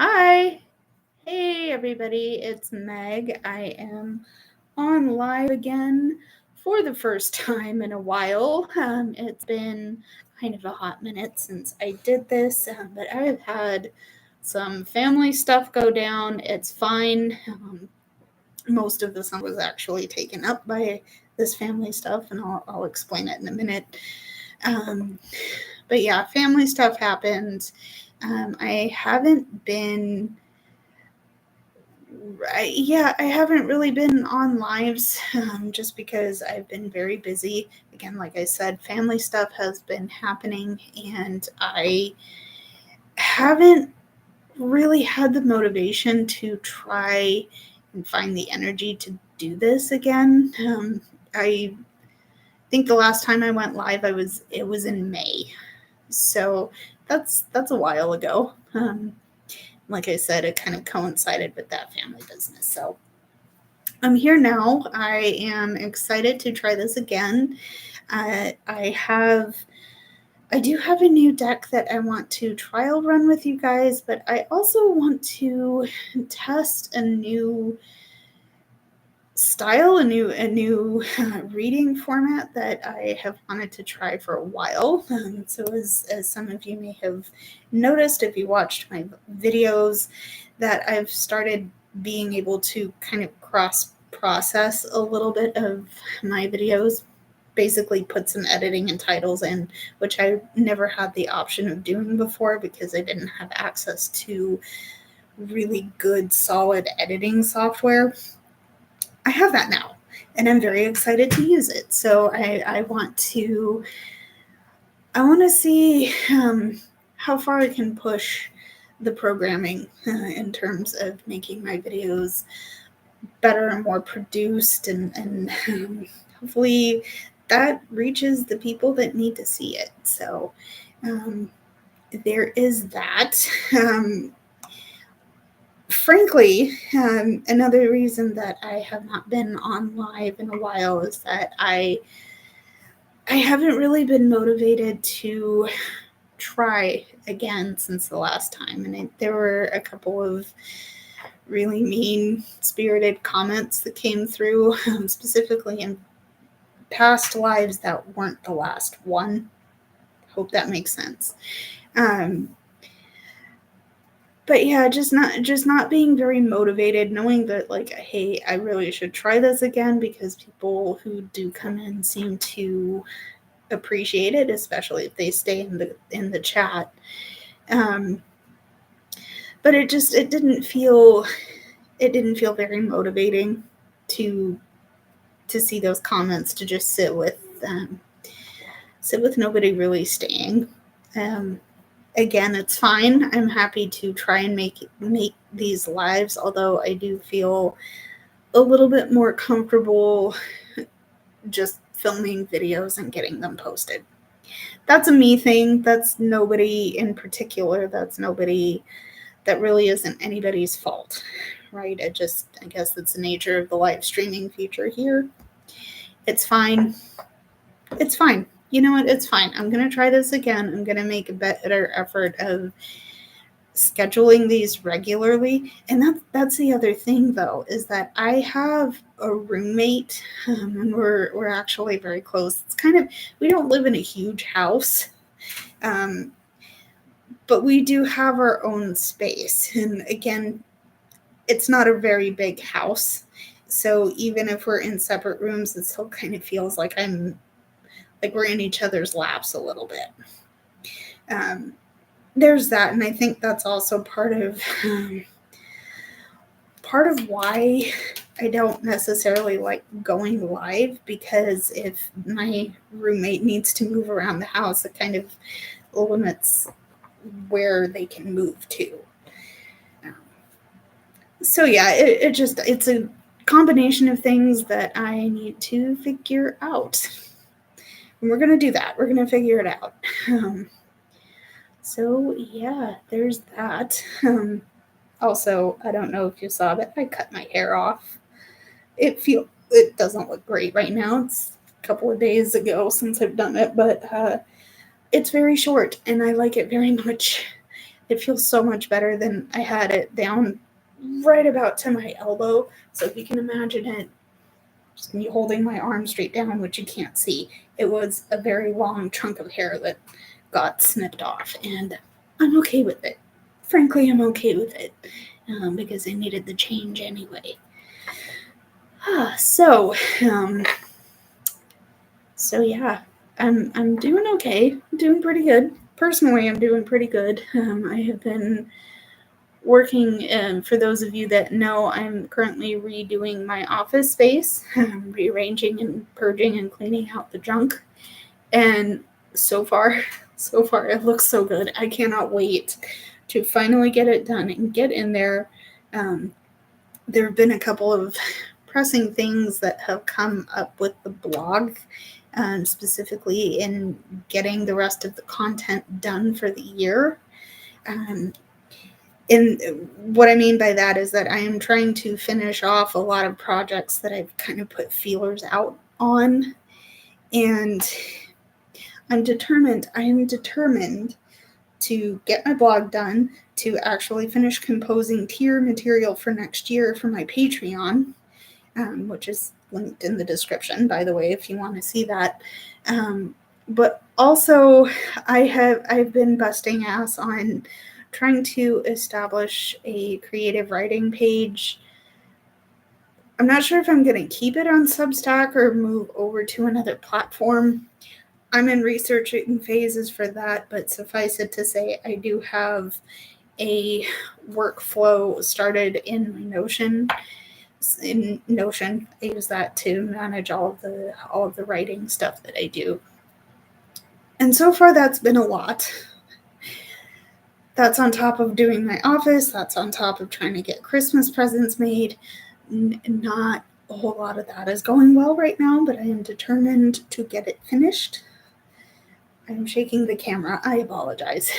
Hi. Hey, everybody. It's Meg. I am on live again for the first time in a while. It's been kind of a hot minute since I did this, but I have had some family stuff go down. It's fine. Most of the song was actually taken up by this family stuff, and I'll explain it in a minute. But yeah, family stuff happened. I haven't been I haven't really been on lives just because I've been very busy. Again, like I said, family stuff has been happening, and I haven't really had the motivation to try and find the energy to do this again. I think the last time I went live, it was in May, so that's a while ago. Like I said, it kind of coincided with that family business. So I'm here now. I am excited to try this again. I do have a new deck that I want to trial run with you guys, but I also want to test a new style, a new reading format that I have wanted to try for a while. So as some of you may have noticed if you watched my videos, that I've started being able to kind of cross process a little bit of my videos, basically put some editing and titles in, which I never had the option of doing before because I didn't have access to really good solid editing software. I have that now, and I'm very excited to use it. So I want to see how far I can push the programming in terms of making my videos better and more produced, and hopefully that reaches the people that need to see it. So there is that. Frankly, another reason that I have not been on live in a while is that I haven't really been motivated to try again since the last time. And there were a couple of really mean-spirited comments that came through, specifically in past lives that weren't the last one. Hope that makes sense. But yeah, just not being very motivated, knowing that, like, hey, I really should try this again because people who do come in seem to appreciate it, especially if they stay in the chat. But it didn't feel very motivating to see those comments, to just sit with nobody really staying. Again, it's fine. I'm happy to try and make these lives, although I do feel a little bit more comfortable just filming videos and getting them posted. That's a me thing. That's nobody in particular. That's nobody, that really isn't anybody's fault, right? I guess it's the nature of the live streaming feature here. It's fine. It's fine. You know what? It's fine. I'm going to try this again. I'm going to make a better effort of scheduling these regularly. And that's the other thing, though, is that I have a roommate, and we're actually very close. It's kind of, we don't live in a huge house, but we do have our own space. And again, it's not a very big house. So even if we're in separate rooms, it still kind of feels like we're in each other's laps a little bit. There's that, and I think that's also part of why I don't necessarily like going live, because if my roommate needs to move around the house, it kind of limits where they can move to. So yeah, it's a combination of things that I need to figure out. And we're going to do that. We're going to figure it out. So yeah, there's that. Also, I don't know if you saw, but I cut my hair off. It doesn't look great right now. It's a couple of days ago since I've done it, but it's very short and I like it very much. It feels so much better than I had it down right about to my elbow. So if you can imagine it, just me holding my arm straight down, which you can't see, it was a very long chunk of hair that got snipped off, and I'm okay with it. Frankly, I'm okay with it because I needed the change anyway. So yeah, I'm doing okay. I'm doing pretty good. Personally, I'm doing pretty good. I have been working, for those of you that know, I'm currently redoing my office space, rearranging and purging and cleaning out the junk. And so far it looks so good. I cannot wait to finally get it done and get in there. There have been a couple of pressing things that have come up with the blog, specifically in getting the rest of the content done for the year. And what I mean by that is that I am trying to finish off a lot of projects that I've kind of put feelers out on. And I am determined to get my blog done, to actually finish composing tier material for next year for my Patreon, which is linked in the description, by the way, if you want to see that. But also, I've been busting ass on trying to establish a creative writing page. I'm not sure if I'm going to keep it on Substack or move over to another platform. I'm in researching phases for that, but suffice it to say, I do have a workflow started in my Notion. In Notion, I use that to manage all of the writing stuff that I do. And so far, that's been a lot. That's on top of doing my office. That's on top of trying to get Christmas presents made. Not a whole lot of that is going well right now, but I am determined to get it finished. I'm shaking the camera. I apologize.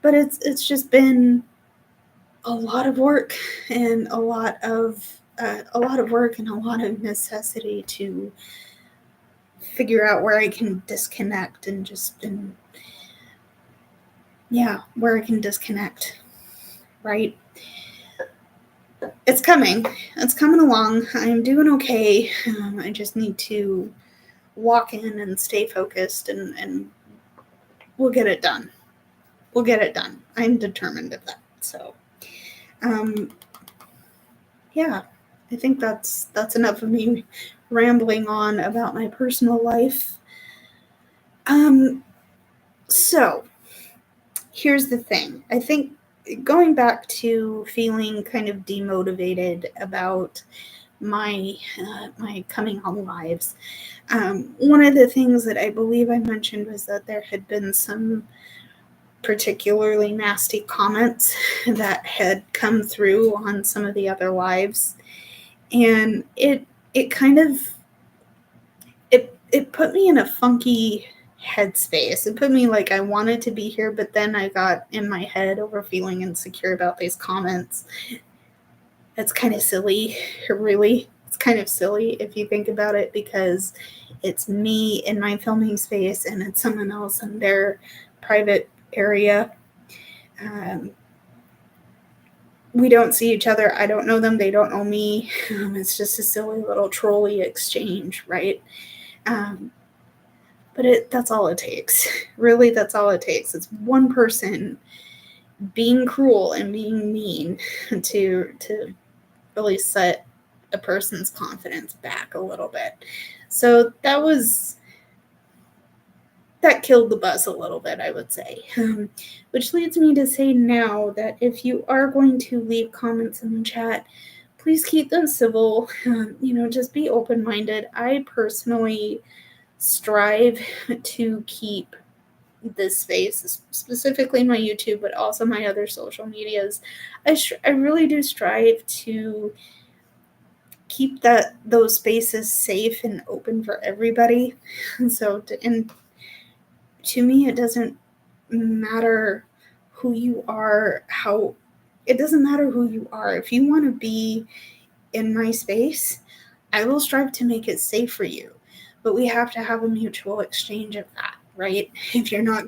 But it's just been a lot of work and a lot of work and a lot of necessity to figure out where I can disconnect where I can disconnect, right? It's coming. It's coming along. I'm doing okay. I just need to walk in and stay focused, and we'll get it done. We'll get it done. I'm determined of that. So, yeah, I think that's enough of me rambling on about my personal life. So here's the thing. I think going back to feeling kind of demotivated about my coming on lives, one of the things that I believe I mentioned was that there had been some particularly nasty comments that had come through on some of the other lives, and it kind of it put me in a funky headspace. It put me like I wanted to be here, but then I got in my head over feeling insecure about these comments. It's kind of silly, really. It's kind of silly if you think about it, because it's me in my filming space and it's someone else in their private area. We don't see each other. I don't know them. They don't know me. It's just a silly little trolley exchange, right? But that's all it takes. Really, that's all it takes. It's one person being cruel and being mean to really set a person's confidence back a little bit. So that killed the buzz a little bit, I would say. Which leads me to say now that if you are going to leave comments in the chat, please keep them civil. Just be open-minded. I personally strive to keep this space, specifically my YouTube, but also my other social medias. I really do strive to keep those spaces safe and open for everybody. And so, to me, it doesn't matter who you are, it doesn't matter who you are. If you want to be in my space, I will strive to make it safe for you. But we have to have a mutual exchange of that, right? If you're going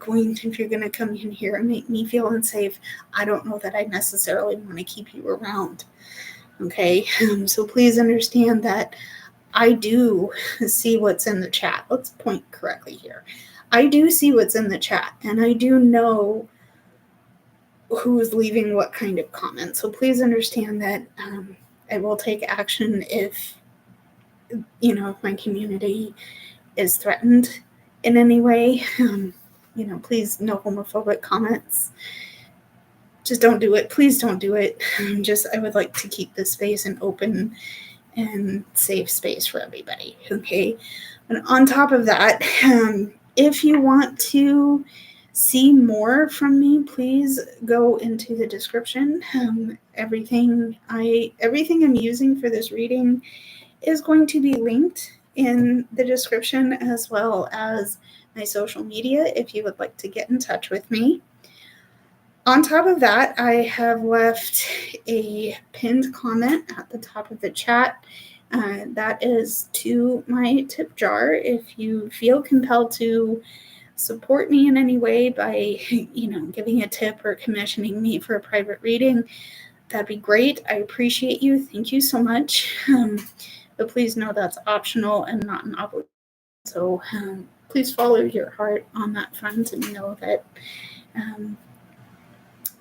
to come in here and make me feel unsafe, I don't know that I necessarily want to keep you around. Okay, so please understand that I do see what's in the chat. Let's point correctly here. I do see what's in the chat, and I do know who's leaving what kind of comment. So please understand that I will take action if, if my community is threatened in any way. Please, no homophobic comments. Just don't do it. Please don't do it. I would like to keep this space an open and safe space for everybody. Okay. And on top of that, if you want to see more from me, please go into the description. Everything I'm using for this reading is going to be linked in the description, as well as my social media if you would like to get in touch with me. On top of that, I have left a pinned comment at the top of the chat. That is to my tip jar. If you feel compelled to support me in any way by, giving a tip or commissioning me for a private reading, that'd be great. I appreciate you. Thank you so much. But please know that's optional and not an obligation. So please follow your heart on that front and know that,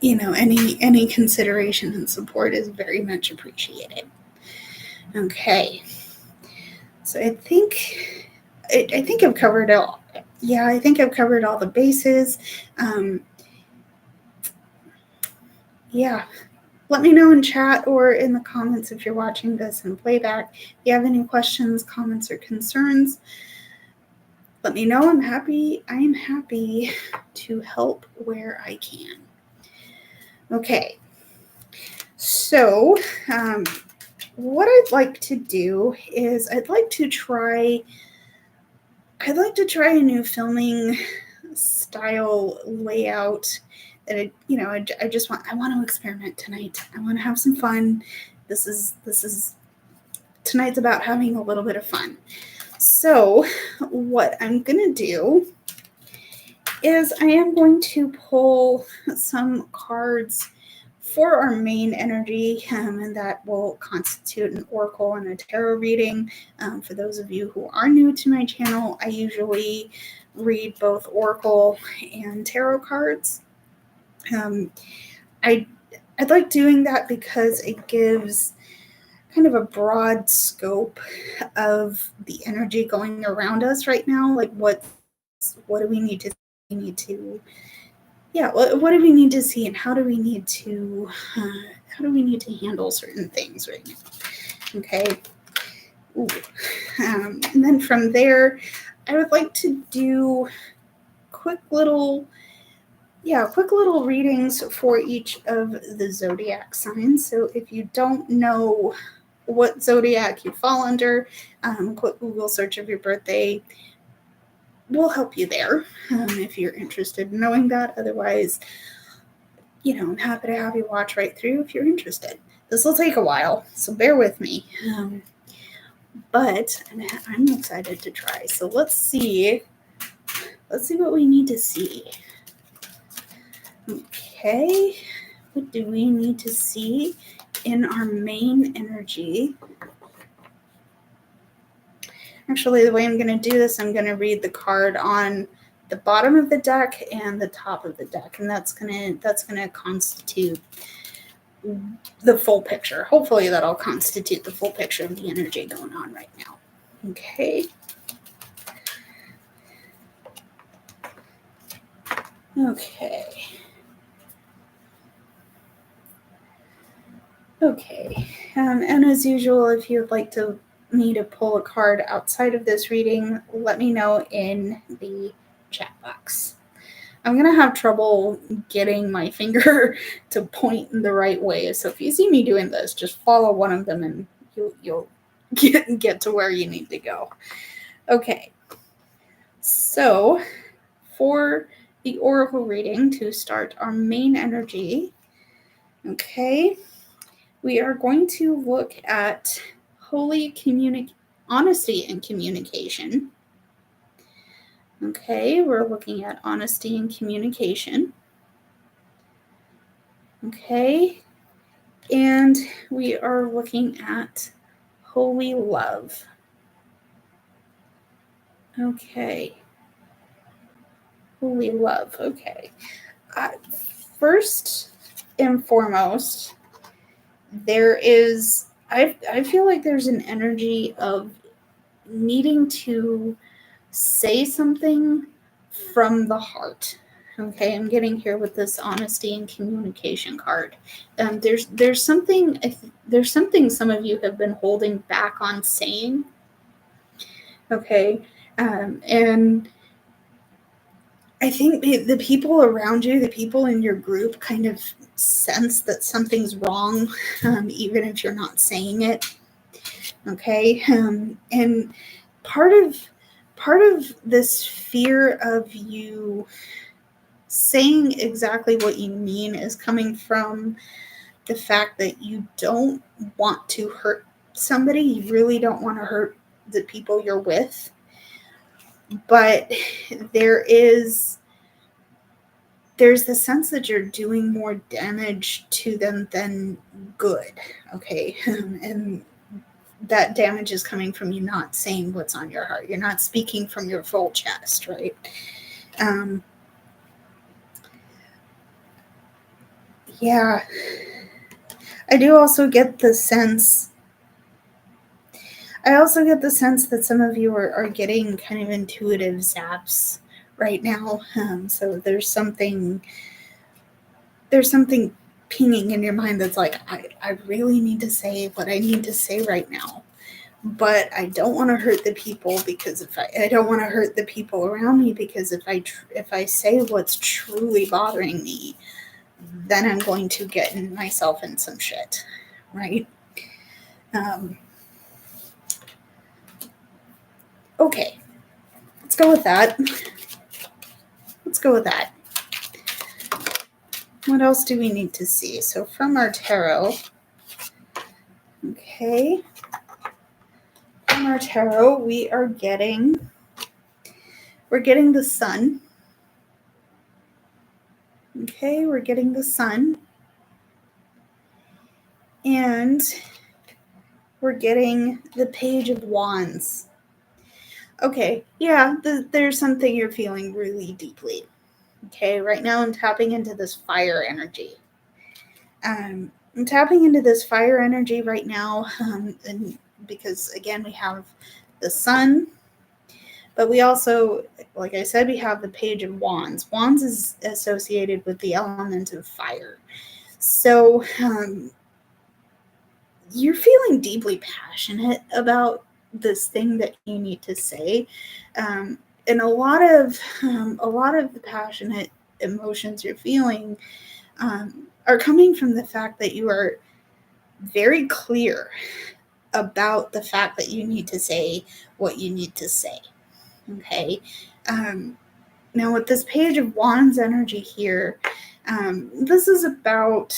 any consideration and support is very much appreciated. Okay. So I think I've covered it all. Yeah, I think I've covered all the bases. Yeah. Let me know in chat or in the comments if you're watching this in playback. If you have any questions, comments, or concerns, let me know. I am happy to help where I can. Okay. So, what I'd like to do is I'd like to try a new filming style layout that I want to experiment tonight. I want to have some fun. This is tonight's about having a little bit of fun. So what I'm going to do is I am going to pull some cards for our main energy, and that will constitute an oracle and a tarot reading. For those of you who are new to my channel, I usually read both oracle and tarot cards. I like doing that because it gives kind of a broad scope of the energy going around us right now. Like what do we need to what do we need to see, and how do we need to handle certain things right now? Okay. And then from there, I would like to do quick little readings for each of the zodiac signs. So if you don't know what zodiac you fall under, quick Google search of your birthday will help you there, if you're interested in knowing that. Otherwise, I'm happy to have you watch right through if you're interested. This will take a while, so bear with me. But I'm excited to try. So let's see what we need to see. Okay, what do we need to see in our main energy? Actually, the way I'm going to do this, I'm going to read the card on the bottom of the deck and the top of the deck, and that's going to constitute the full picture. Hopefully that'll constitute the full picture of the energy going on right now. Okay. Okay. And as usual, if you'd like me to pull a card outside of this reading, let me know in the chat box. I'm going to have trouble getting my finger to point in the right way. So if you see me doing this, just follow one of them and you'll get to where you need to go. Okay. So for the oracle reading, to start our main energy, okay, we are going to look at holy honesty and communication. Okay, we're looking at honesty and communication. Okay, and we are looking at holy love. Okay. Holy love. Okay. First and foremost, I feel like there's an energy of needing to say something from the heart. Okay, I'm getting here with this honesty and communication card. There's something some of you have been holding back on saying. Okay, and I think the people around you, the people in your group, kind of sense that something's wrong, even if you're not saying it. Okay, and part of this fear of you saying exactly what you mean is coming from the fact that you don't want to hurt somebody. You really don't want to hurt the people you're with, but there's the sense that you're doing more damage to them than good. Okay, and that damage is coming from you not saying what's on your heart. You're not speaking from your full chest, right? Yeah. I also get the sense that some of you are getting kind of intuitive zaps right now. So there's something pinging in your mind that's like, I really need to say what I need to say right now. But I don't want to hurt the people, because I don't want to hurt the people around me, because if I say what's truly bothering me, then I'm going to get myself in some shit, right? Okay, let's go with that. What else do we need to see? So from our tarot, okay, from our tarot, we're getting the sun. Okay, we're getting the sun. And we're getting the Page of Wands. Okay, yeah, there's something you're feeling really deeply. Okay, right now I'm tapping into this fire energy. I'm tapping into this fire energy right now, and because again we have the sun, but we also, like I said, we have the Page of Wands. Wands is associated with the element of fire. So you're feeling deeply passionate about this thing that you need to say, and a lot of the passionate emotions you're feeling are coming from the fact that you are very clear about the fact that you need to say what you need to say. Okay. Now with this Page of Wands energy here, this is about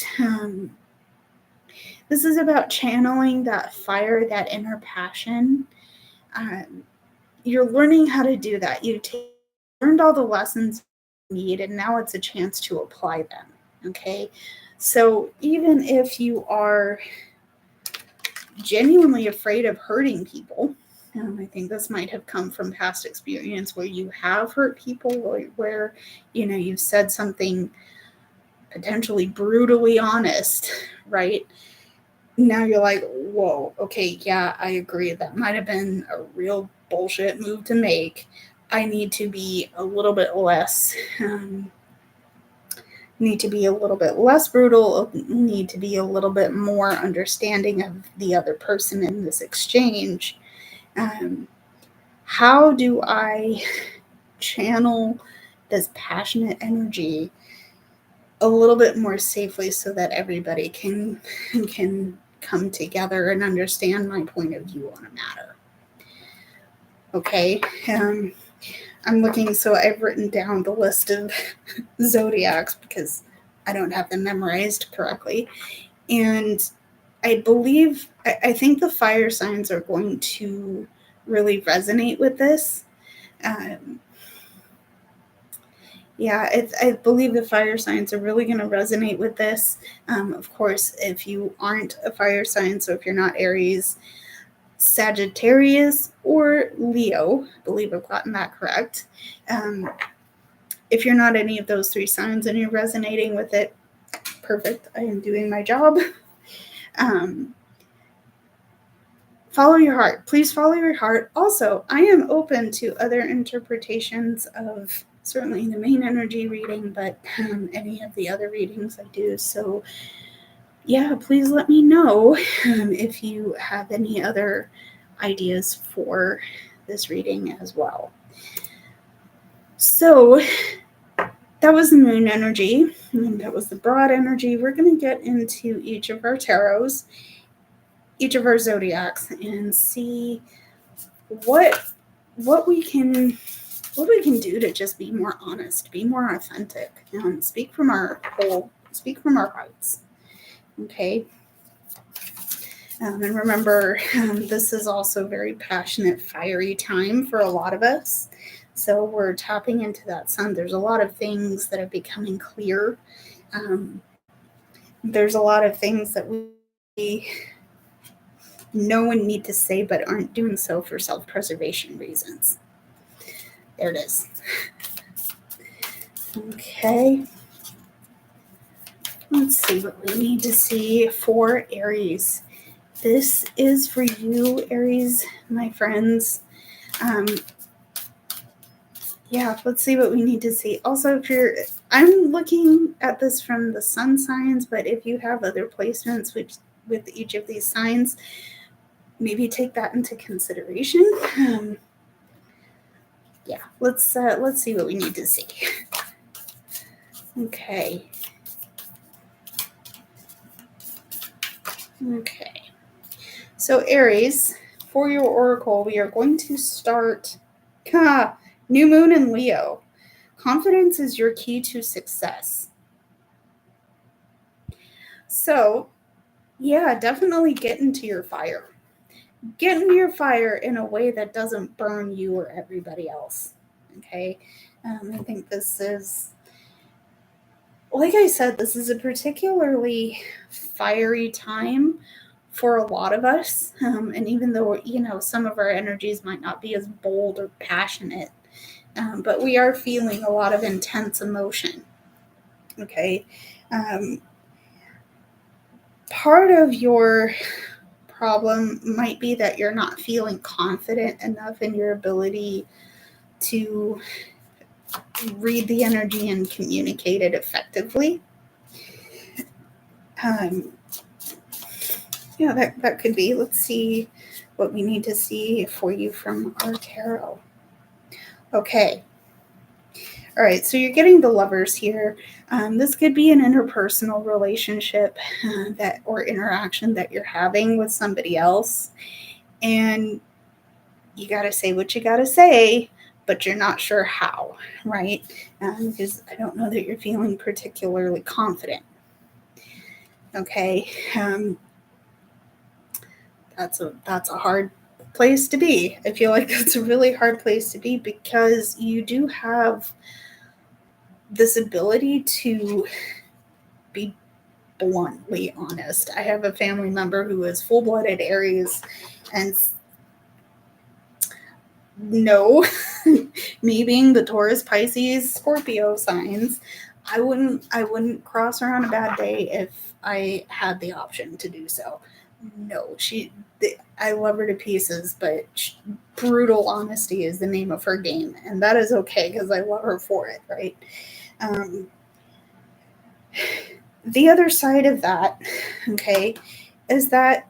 channeling that fire, that inner passion. You're learning how to do that. You learned all the lessons you need, and now it's a chance to apply them. Okay, so even if you are genuinely afraid of hurting people, I think this might have come from past experience where you have hurt people, where you've said something potentially brutally honest, right? Now you're like, whoa, okay, yeah, I agree. That might have been a real bullshit move to make. I need to be a little bit less, brutal, need to be a little bit more understanding of the other person in this exchange. How do I channel this passionate energy a little bit more safely so that everybody can come together and understand my point of view on a matter? Okay, I'm looking, so I've written down the list of zodiacs because I don't have them memorized correctly. And I think the fire signs are going to really resonate with this. Yeah, I believe the fire signs are really going to resonate with this. Of course, if you aren't a fire sign, so if you're not Aries, Sagittarius, or Leo, I believe I've gotten that correct. If you're not any of those three signs and you're resonating with it, perfect. I am doing my job. Follow your heart. Please follow your heart. Also, I am open to other interpretations of certainly the main energy reading, but any of the other readings I do. So, yeah, please let me know if you have any other ideas for this reading as well. So, that was the moon energy. That was the broad energy. We're going to get into each of our tarots, each of our zodiacs, and see what we can do to just be more honest, be more authentic, and speak from our hearts. Okay. And remember, this is also very passionate, fiery time for a lot of us. So we're tapping into that sun. There's a lot of things that are becoming clear. There's a lot of things that we know and need to say, but aren't doing so for self-preservation reasons. There it is. Okay. Let's see what we need to see for Aries. This is for you, Aries, my friends. Yeah, let's see what we need to see. Also, I'm looking at this from the sun signs, but if you have other placements with each of these signs, maybe take that into consideration. Yeah, let's see what we need to see. Okay. So Aries, for your oracle, we are going to start new moon in Leo. Confidence is your key to success. So, yeah, definitely get into your fire. Get into your fire in a way that doesn't burn you or everybody else. Okay? I think this is, like I said, this is a particularly fiery time for a lot of us. And even though, some of our energies might not be as bold or passionate, but we are feeling a lot of intense emotion. Okay. Part of your problem might be that you're not feeling confident enough in your ability to read the energy and communicate it effectively. Yeah, that could be. Let's see what we need to see for you from our tarot. Okay. All right, so you're getting the Lovers here. This could be an interpersonal relationship or interaction that you're having with somebody else. And you got to say what you got to say, but you're not sure how, right? Because I don't know that you're feeling particularly confident. Okay. That's a hard place to be. I feel like that's a really hard place to be because you do have this ability to be bluntly honest. I have a family member who is full-blooded Aries, and no, me being the Taurus, Pisces, Scorpio signs, I wouldn't cross her on a bad day if I had the option to do so. No, I love her to pieces, but brutal honesty is the name of her game, and that is okay because I love her for it, right? The other side of that, okay, is that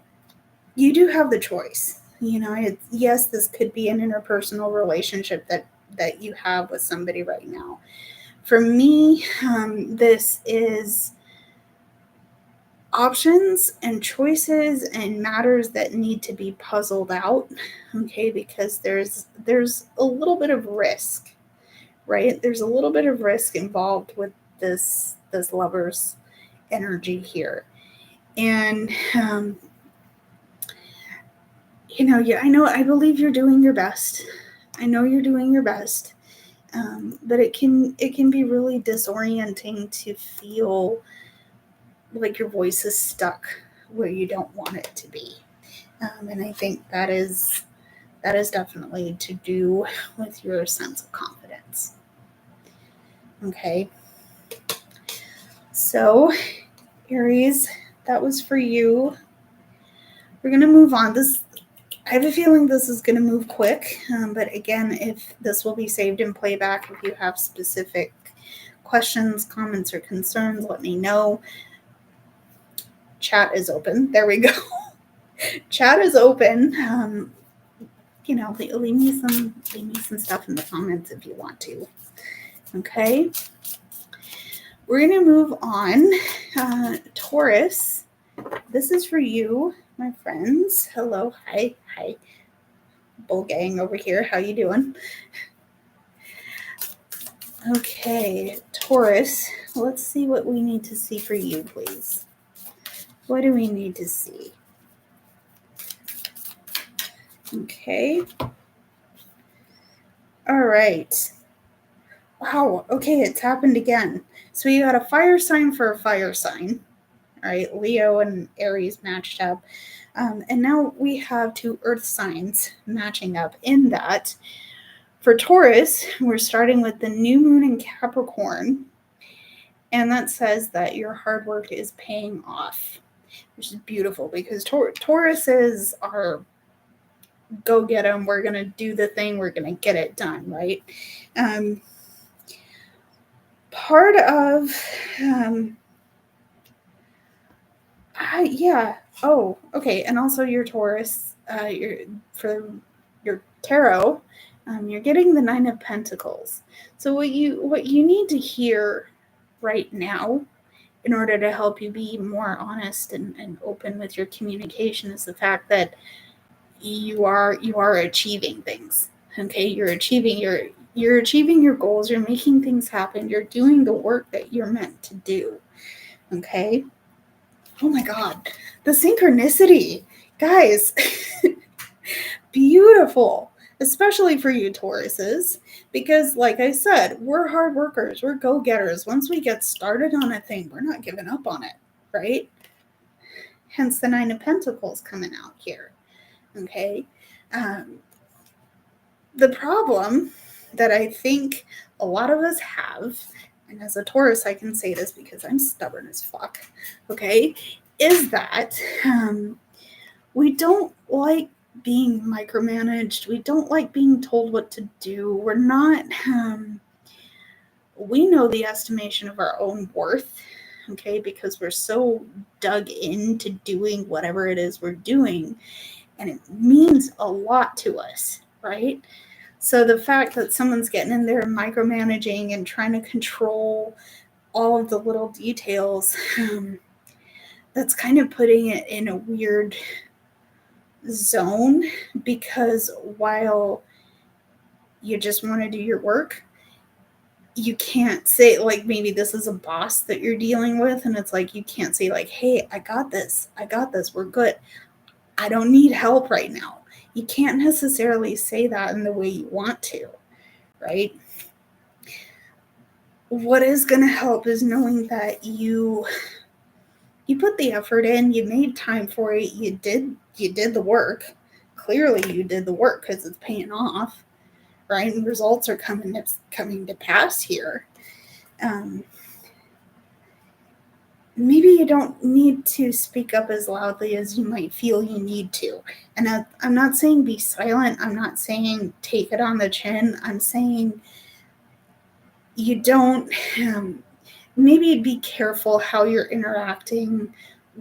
you do have the choice. Yes, this could be an interpersonal relationship that you have with somebody right now. For me, this is options and choices and matters that need to be puzzled out, okay, because there's a little bit of risk, right? There's a little bit of risk involved with this Lover's energy here. And I believe you're doing your best. I know you're doing your best. But it can be really disorienting to feel like your voice is stuck where you don't want it to be. And I think that is definitely to do with your sense of confidence. Okay. So, Aries, that was for you. We're going to move on. I have a feeling this is going to move quick. But again, if this will be saved in playback, if you have specific questions, comments, or concerns, let me know. Chat is open. There we go. Chat is open. Leave me some stuff in the comments if you want to. Okay. We're going to move on. Taurus, this is for you, my friends. Hello. Hi. Bull gang over here. How you doing? Okay, Taurus, let's see what we need to see for you, please. What do we need to see? Okay. All right. Wow. Okay, it's happened again. So you got a fire sign for a fire sign. All right, Leo and Aries matched up. And now we have two earth signs matching up in that. For Taurus, we're starting with the new moon in Capricorn. And that says that your hard work is paying off, which is beautiful because Tauruses are go get them. We're going to do the thing. We're going to get it done, right? Part of, yeah. Oh, okay. And also your Taurus, for your tarot, you're getting the 9 of Pentacles. So what you need to hear right now in order to help you be more honest and open with your communication is the fact that you are achieving things. Okay, you're achieving your goals, you're making things happen, you're doing the work that you're meant to do. Okay. Oh my God, the synchronicity, guys. Beautiful, especially for you Tauruses, because like I said, we're hard workers, we're go-getters. Once we get started on a thing, we're not giving up on it, right? Hence the 9 of Pentacles coming out here. Okay. The problem that I think a lot of us have, and as a Taurus I can say this because I'm stubborn as fuck, okay, is that we don't like being micromanaged. We don't like being told what to do. We're not, we know the estimation of our own worth, okay, because we're so dug into doing whatever it is we're doing, and it means a lot to us, right? So the fact that someone's getting in there micromanaging and trying to control all of the little details, that's kind of putting it in a weird zone, because while you just want to do your work, you can't say, like, maybe this is a boss that you're dealing with, and it's like you can't say like, hey, I got this, we're good, I don't need help right now. You can't necessarily say that in the way you want to, right? What is going to help is knowing that you put the effort in, you made time for it, you did the work. Clearly you did the work because it's paying off, right? And results are coming to pass here. Maybe you don't need to speak up as loudly as you might feel you need to. And I'm not saying be silent. I'm not saying take it on the chin. I'm saying you don't, maybe be careful how you're interacting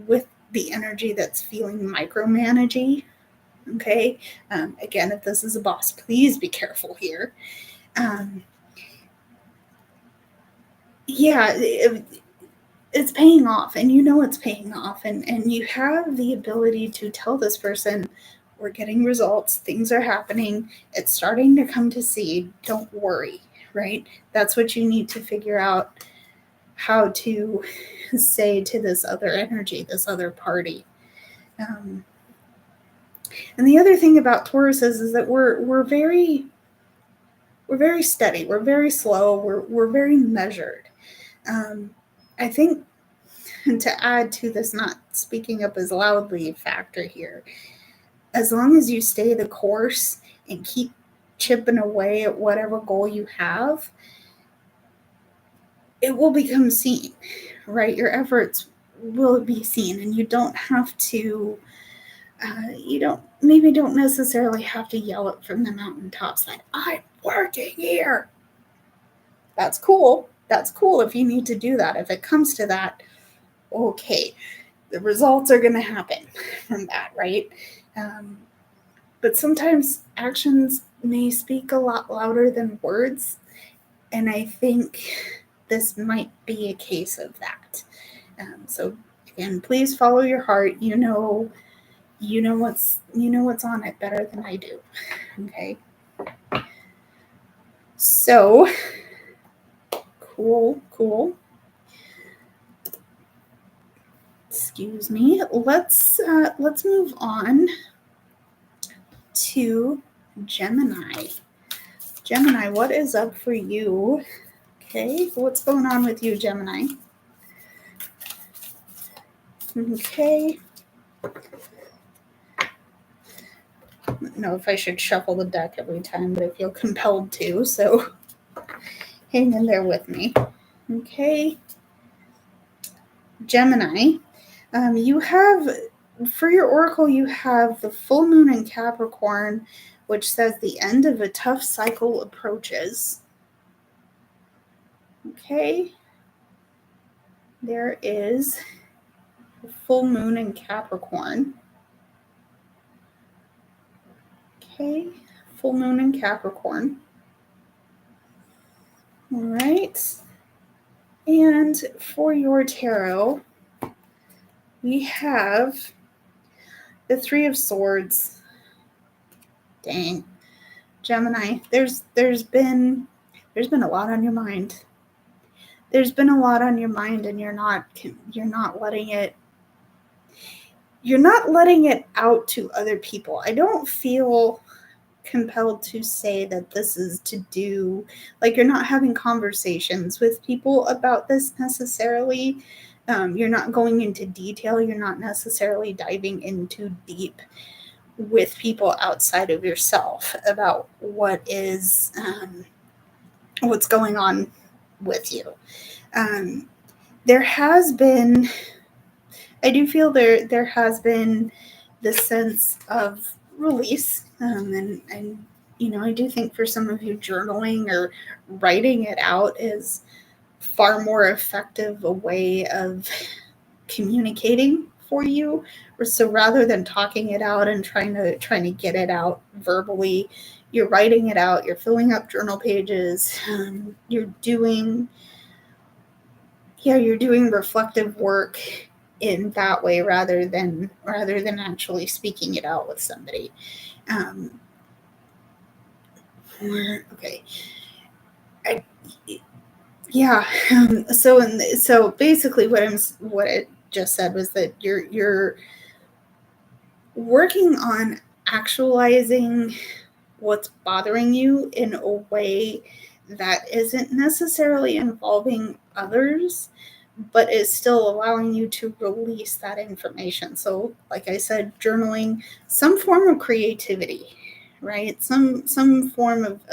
with the energy that's feeling micromanaging. Okay. Again, if this is a boss, please be careful here. Yeah, it's paying off, and you know it's paying off, and you have the ability to tell this person, we're getting results, things are happening, it's starting to come to seed, don't worry, right? That's what you need to figure out how to say to this other energy, this other party. And the other thing about Tauruses is that we're very very steady. We're very slow. We're very measured. I think, and to add to this not speaking up as loudly factor here, as long as you stay the course and keep chipping away at whatever goal you have, it will become seen, right? Your efforts will be seen, and you don't have to, don't necessarily have to yell it from the mountaintops like, I'm working here. That's cool. That's cool if you need to do that. If it comes to that, okay, the results are going to happen from that, right? But sometimes actions may speak a lot louder than words, and I think this might be a case of that. So again, please follow your heart. You know what's on it better than I do. Okay. So cool. Excuse me. Let's move on to Gemini. Gemini, what is up for you? Okay, what's going on with you, Gemini? Okay. I don't know if I should shuffle the deck every time, but I feel compelled to, so hang in there with me. Okay. Gemini, you have, for your oracle, you have the full moon in Capricorn, which says the end of a tough cycle approaches. Okay. There is a full moon in Capricorn. Okay. Full moon in Capricorn. All right. And for your tarot, we have the Three of Swords. Dang. Gemini, there's been a lot on your mind. There's been a lot on your mind, and you're not letting it out to other people. I don't feel compelled to say that this is to do, like, you're not having conversations with people about this necessarily. You're not going into detail. You're not necessarily diving into deep with people outside of yourself about what's going on with you. There has been, I do feel there has been this sense of release, and I do think for some of you, journaling or writing it out is far more effective a way of communicating for you. So rather than talking it out and trying to get it out verbally, you're writing it out, you're filling up journal pages, you're doing reflective work in that way rather than actually speaking it out with somebody. Okay. So basically what it just said was that you're working on actualizing what's bothering you in a way that isn't necessarily involving others, but is still allowing you to release that information. So, like I said, journaling, some form of creativity, right? Some form of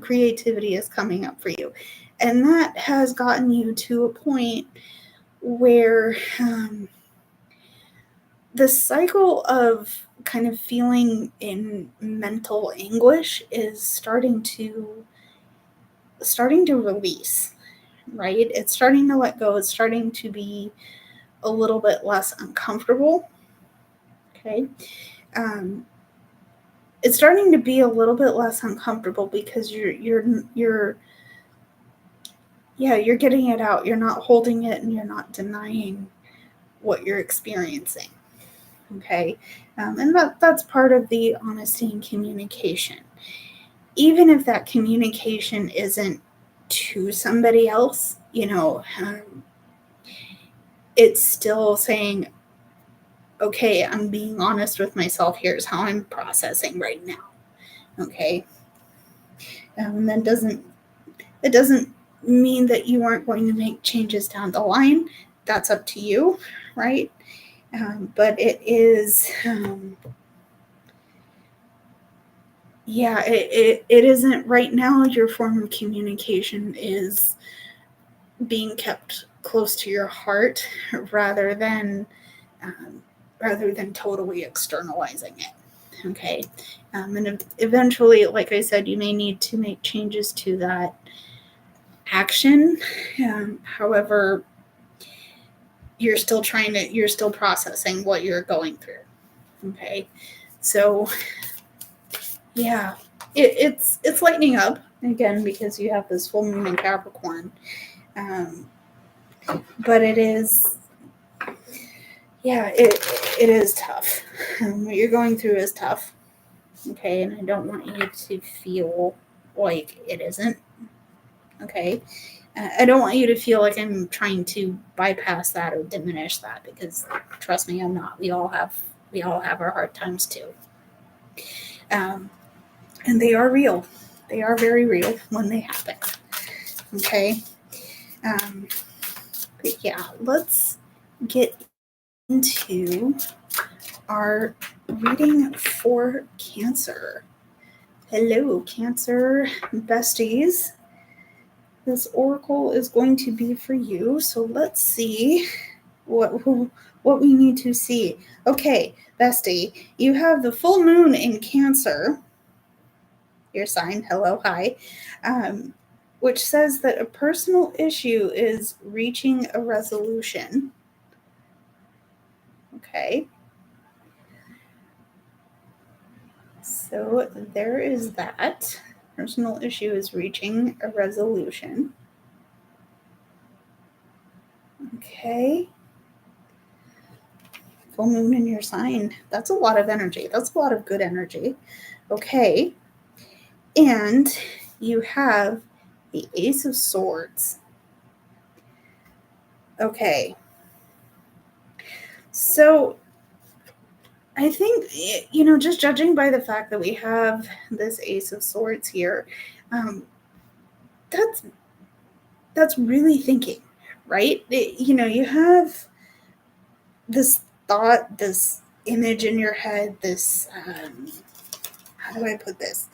creativity is coming up for you. And that has gotten you to a point where the cycle of kind of feeling in mental anguish is starting to release, right? It's starting to let go. It's starting to be a little bit less uncomfortable. Okay. It's starting to be a little bit less uncomfortable because you're getting it out. You're not holding it, and you're not denying what you're experiencing. Okay. And that's part of the honesty and communication. Even if that communication isn't to somebody else, it's still saying, okay, I'm being honest with myself. Here's how I'm processing right now. Okay. That doesn't mean that you aren't going to make changes down the line. That's up to you, right? But it is, it isn't right now. Your form of communication is being kept close to your heart rather than totally externalizing it. Okay. And eventually, like I said, you may need to make changes to that action. However, you're still processing what you're going through. Okay. So yeah, it's lightening up again because you have this full moon in Capricorn. But it is, it is tough. What you're going through is tough. Okay. And I don't want you to feel like it isn't. Okay. I don't want you to feel like I'm trying to bypass that or diminish that, because trust me, I'm not. We all have our hard times too. And they are real. They are very real when they happen. Okay. But yeah, let's get into our reading for Cancer. Hello, Cancer besties. This oracle is going to be for you. So let's see what we need to see. Okay, bestie, you have the full moon in Cancer. Your sign, hello, hi. Which says that a personal issue is reaching a resolution. Okay. So there is that. Personal issue is reaching a resolution. Okay. Full moon in your sign. That's a lot of energy. That's a lot of good energy. Okay. And you have the Ace of Swords. Okay. So I think, just judging by the fact that we have this Ace of Swords here, that's really thinking, right? You have this thought, this image in your head, this, how do I put this?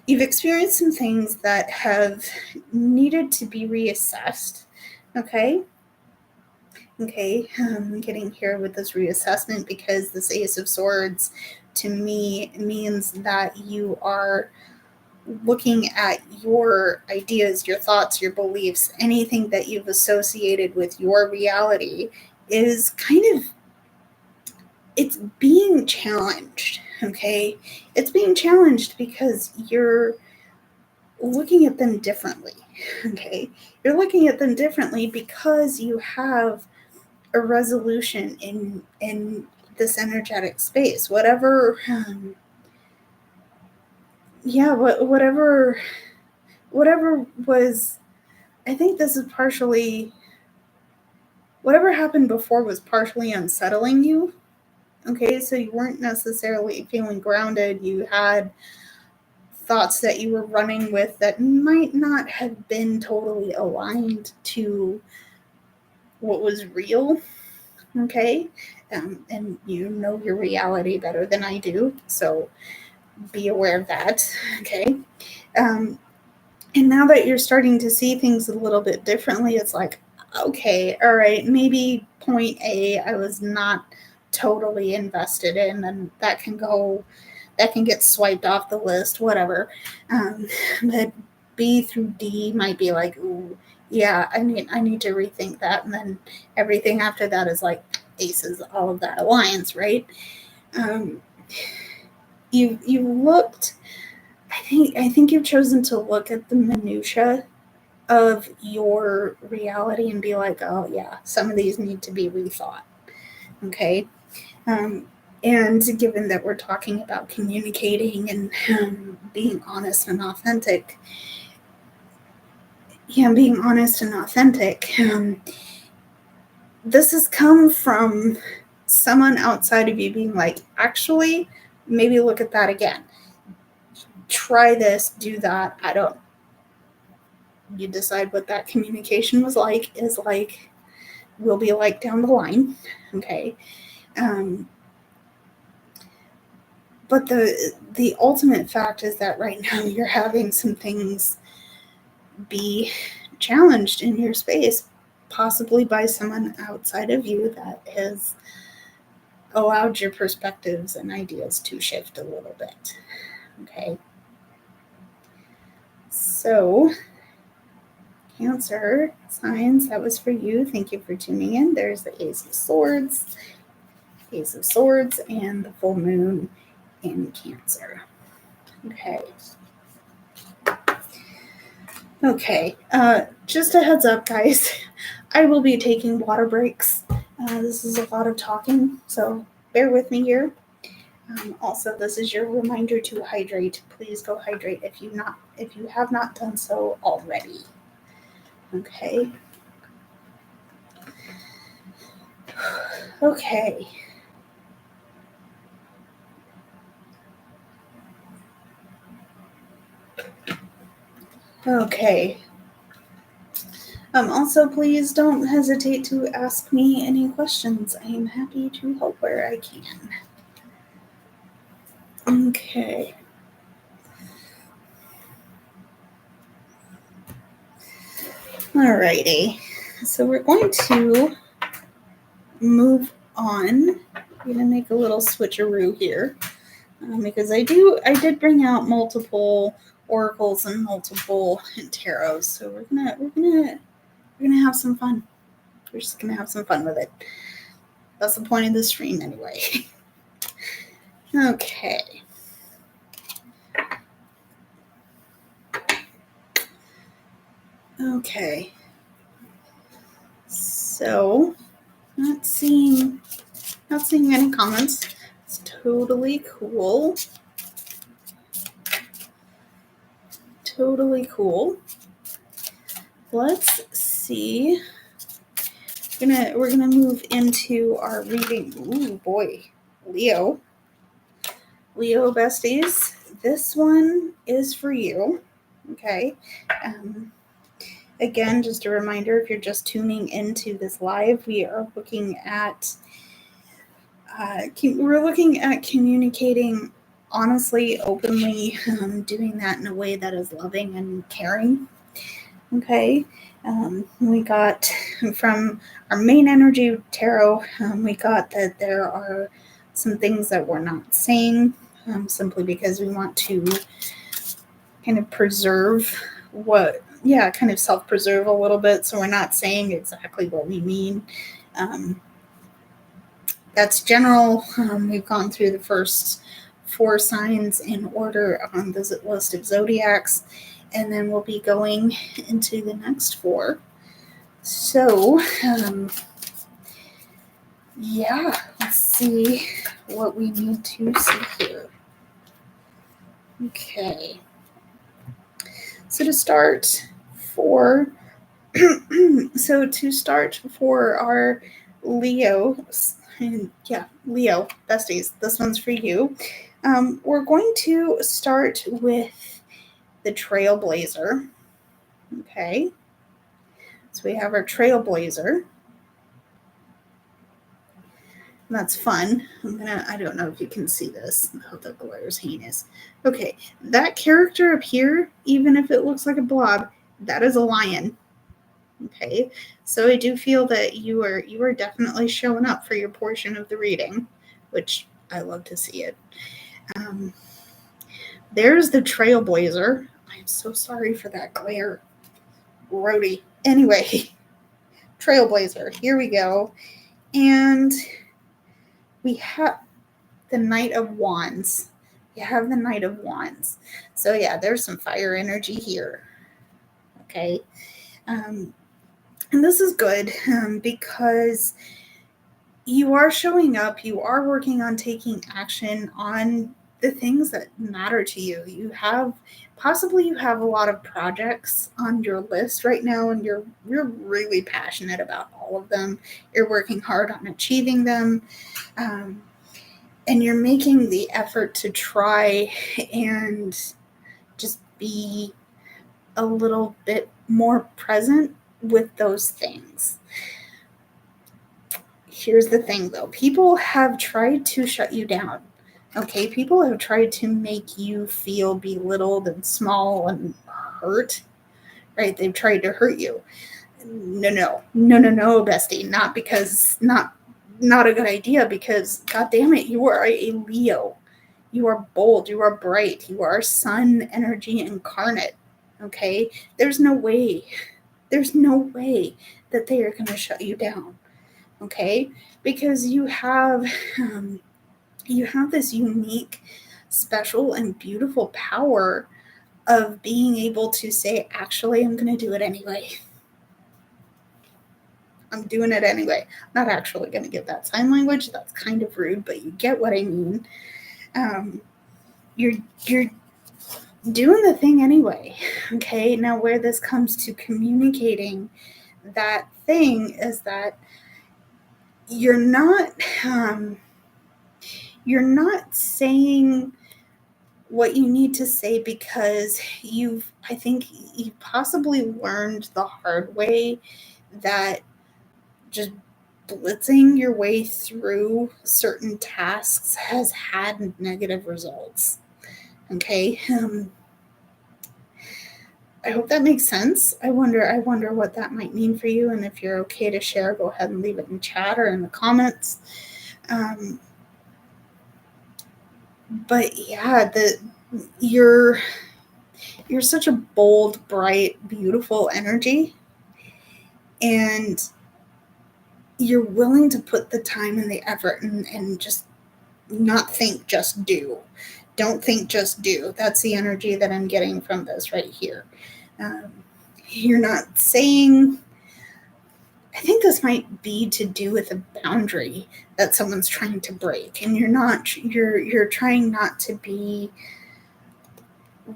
You've experienced some things that have needed to be reassessed, okay? Okay, I'm getting here with this reassessment because this Ace of Swords to me means that you are looking at your ideas, your thoughts, your beliefs, anything that you've associated with your reality is it's being challenged, okay? It's being challenged because you're looking at them differently, okay? You're looking at them differently because you have a resolution in this energetic space. Whatever was, I think this is partially, whatever happened before was partially unsettling you. Okay, so you weren't necessarily feeling grounded. You had thoughts that you were running with that might not have been totally aligned to what was real. Okay, and you know your reality better than I do, so be aware of that. Okay. And now that you're starting to see things a little bit differently, it's like, okay, all right, maybe point A I was not totally invested in, and that can get swiped off the list, whatever. But B through D might be like, ooh, yeah, I need to rethink that. And then everything after that is like aces, all of that alliance, right? You looked, I think you've chosen to look at the minutia of your reality and be like, oh yeah, some of these need to be rethought. Okay. And given that we're talking about communicating and being honest and authentic, this has come from someone outside of you being like, actually, maybe look at that again. Try this, do that. You decide what that communication is like, will be like down the line. Okay. But the ultimate fact is that right now you're having some things be challenged in your space, possibly by someone outside of you that has allowed your perspectives and ideas to shift a little bit. Okay. So, Cancer signs, that was for you. Thank you for tuning in. There's the Ace of Swords, and the full moon in Cancer. Okay. Just a heads up, guys. I will be taking water breaks. This is a lot of talking, so bear with me here. Also, this is your reminder to hydrate. Please go hydrate if you have not done so already. Okay. Okay. Okay. Also, please don't hesitate to ask me any questions. I am happy to help where I can. Okay. Alrighty. So we're going to move on. I'm gonna make a little switcheroo here because I did bring out multiple oracles and multiple tarots. So we're gonna have some fun. We're just gonna have some fun with it. That's the point of the stream anyway. Okay. Okay. So, not seeing any comments. It's totally cool. Totally cool. Let's see. We're gonna move into our reading. Ooh boy, Leo besties. This one is for you. Okay. Again, just a reminder, if you're just tuning into this live, we are looking at communicating honestly, openly, doing that in a way that is loving and caring. Okay. We got from our main energy tarot, we got that there are some things that we're not saying, simply because we want to kind of preserve kind of self-preserve a little bit, so we're not saying exactly what we mean. That's general. We've gone through the first 4 signs in order on the list of zodiacs, and then we'll be going into the next 4. So, let's see what we need to see here. Okay. So to start for our Leo besties, this one's for you. We're going to start with the Trailblazer. Okay. So we have our Trailblazer. That's fun. I don't know if you can see this. Oh, the glare is heinous. Okay, that character up here, even if it looks like a blob, that is a lion. Okay, so I do feel that you are definitely showing up for your portion of the reading, which I love to see it. There's the Trailblazer. I'm so sorry for that glare, Rhodey. Anyway, Trailblazer. Here we go, and we have the Knight of Wands. You have the Knight of Wands. So yeah, there's some fire energy here. Okay. And this is good because you are showing up, you are working on taking action on the things that matter to you. You have a lot of projects on your list right now, and you're really passionate about all of them. You're working hard on achieving them. and you're making the effort to try and just be a little bit more present with those things. Here's the thing though, people have tried to shut you down. Okay, people have tried to make you feel belittled and small and hurt, right? They've tried to hurt you. No, bestie. Not because, not a good idea, because god damn it, you are a Leo. You are bold, you are bright, you are sun energy incarnate. Okay? There's no way that they are going to shut you down. Okay? Because you have this unique, special, and beautiful power of being able to say, actually, I'm going to do it anyway. I'm doing it anyway. I'm not actually going to give that sign language. That's kind of rude, but you get what I mean. You're doing the thing anyway. Okay. Now, where this comes to communicating that thing is that you're not saying what you need to say because I think you've possibly learned the hard way that just blitzing your way through certain tasks has had negative results. Okay. I hope that makes sense. I wonder what that might mean for you. And if you're okay to share, go ahead and leave it in chat or in the comments. But yeah, you're such a bold, bright, beautiful energy. And you're willing to put the time and the effort and just not think, just do. Don't think, just do. That's the energy that I'm getting from this right here. You're not saying, I think this might be to do with a boundary that someone's trying to break. And you're trying not to be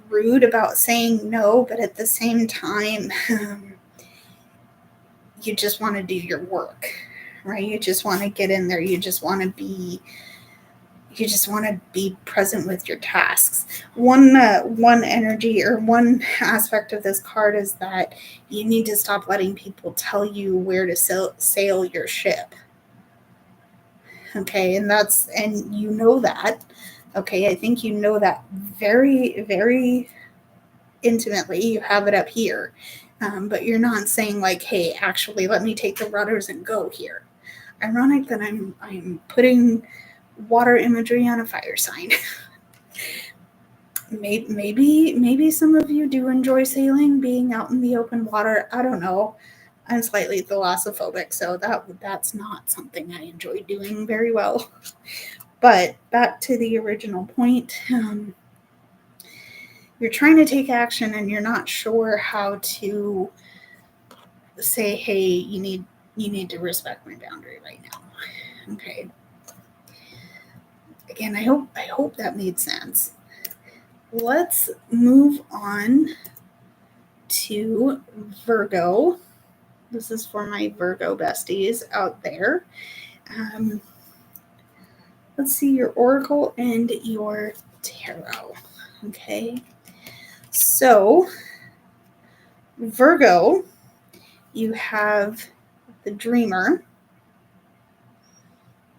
rude about saying no, but at the same time, you just want to do your work, right? You just want to get in there. You just want to be present with your tasks. One energy or one aspect of this card is that you need to stop letting people tell you where to sail your ship. Okay, and you know that. Okay, I think you know that very, very intimately. You have it up here. But you're not saying like, hey, actually, let me take the rudders and go here. Ironic that I'm putting water imagery on a fire sign. maybe some of you do enjoy sailing, being out in the open water. I don't know. I'm slightly thalassophobic, so that's not something I enjoy doing very well. But back to the original point, you're trying to take action and you're not sure how to say, hey, you need to respect my boundary right now. Okay. Again, I hope that made sense. Let's move on to Virgo. This is for my Virgo besties out there. Let's see your oracle and your tarot. Okay. So, Virgo, you have the Dreamer.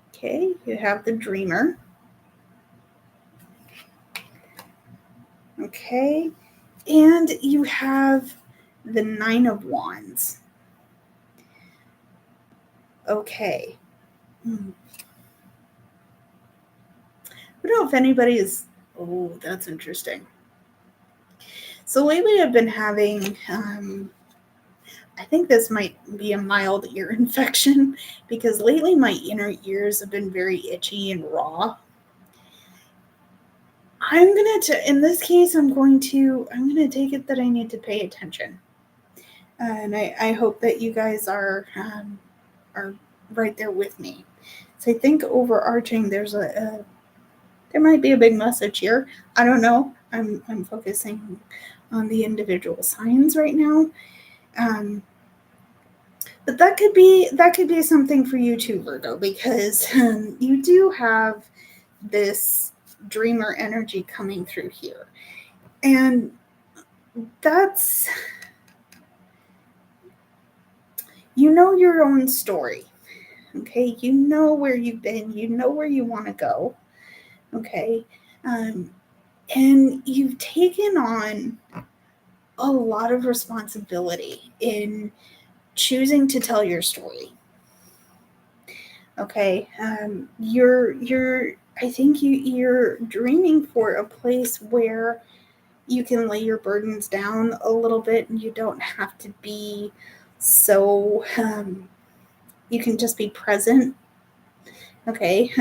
Okay, you have the Dreamer. Okay, and you have the Nine of Wands. Okay. I don't know if anybody is... Oh, that's interesting. So lately I've been having... I think this might be a mild ear infection because lately my inner ears have been very itchy and raw. In this case, I'm going to take it that I need to pay attention. And I hope that you guys are right there with me. So I think overarching, there might be a big message here. I don't know. I'm focusing on the individual signs right now. But that could be something for you too, Virgo, because you do have this dreamer energy coming through here. And that's, you know your own story. Okay, you know where you've been, you know where you want to go. Okay, and you've taken on a lot of responsibility in choosing to tell your story. Okay, I think you're dreaming for a place where you can lay your burdens down a little bit, and you don't have to be so. You can just be present. Okay.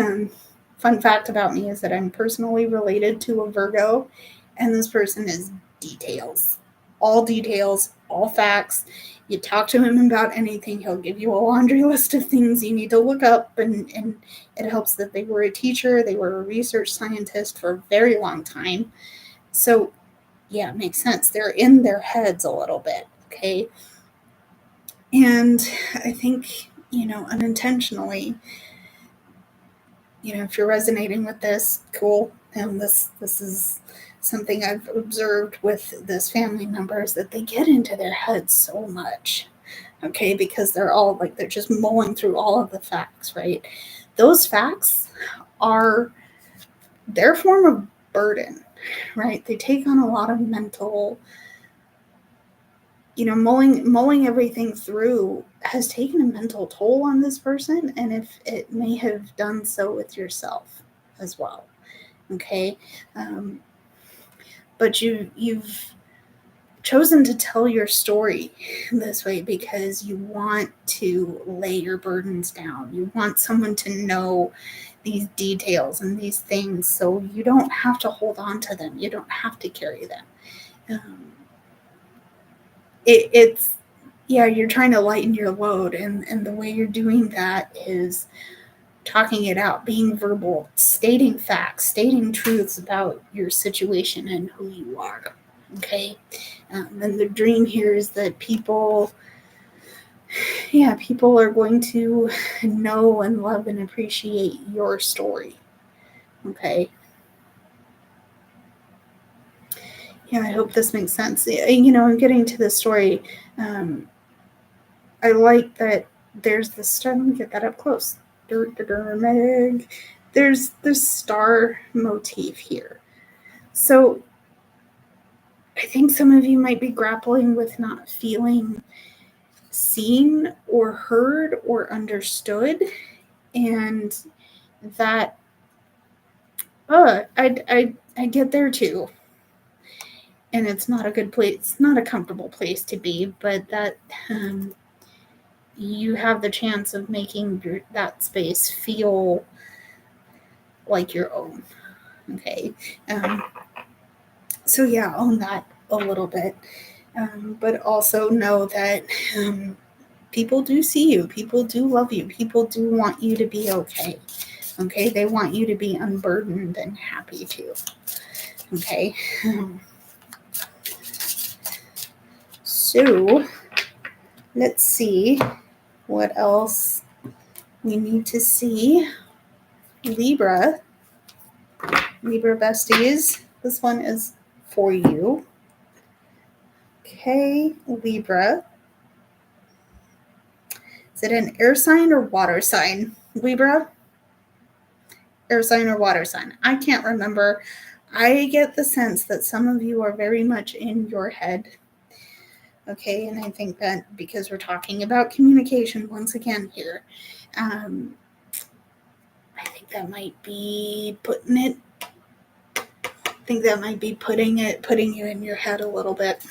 Fun fact about me is that I'm personally related to a Virgo, and this person is details. All details, all facts. You talk to him about anything, he'll give you a laundry list of things you need to look up, and it helps that they were a teacher, they were a research scientist for a very long time. So, yeah, it makes sense. They're in their heads a little bit, okay? And I think, unintentionally, if you're resonating with this, cool. And this is something I've observed with this family member, is that they get into their heads so much, okay, because they're just mulling through all of the facts, right? Those facts are their form of burden, right? They take on a lot of mental, mulling everything through has taken a mental toll on this person, and if it may have done so with yourself as well. Okay, but you've chosen to tell your story this way because you want to lay your burdens down. You want someone to know these details and these things, so you don't have to hold on to them. You don't have to carry them. It's you're trying to lighten your load, and the way you're doing that is talking it out, being verbal, stating facts, stating truths about your situation and who you are. Okay, and the dream here is that people are going to know and love and appreciate your story. Okay. Yeah, I hope this makes sense. I'm getting to the story. I like that there's the star. Let me get that up close. Meg. There's the star motif here. So I think some of you might be grappling with not feeling seen or heard or understood. And that, I get there too. And it's not a good place. It's not a comfortable place to be, but that you have the chance of making that space feel like your own. Okay. So yeah, own that a little bit. But also know that people do see you. People do love you. People do want you to be okay. Okay. They want you to be unburdened and happy too. Okay. So let's see what else we need to see. Libra besties, this one is for you. Okay, Libra. Is it an air sign or water sign? Libra? Air sign or water sign? I can't remember. I get the sense that some of you are very much in your head. Okay, and I think that because we're talking about communication once again here, I think that might be putting you in your head a little bit.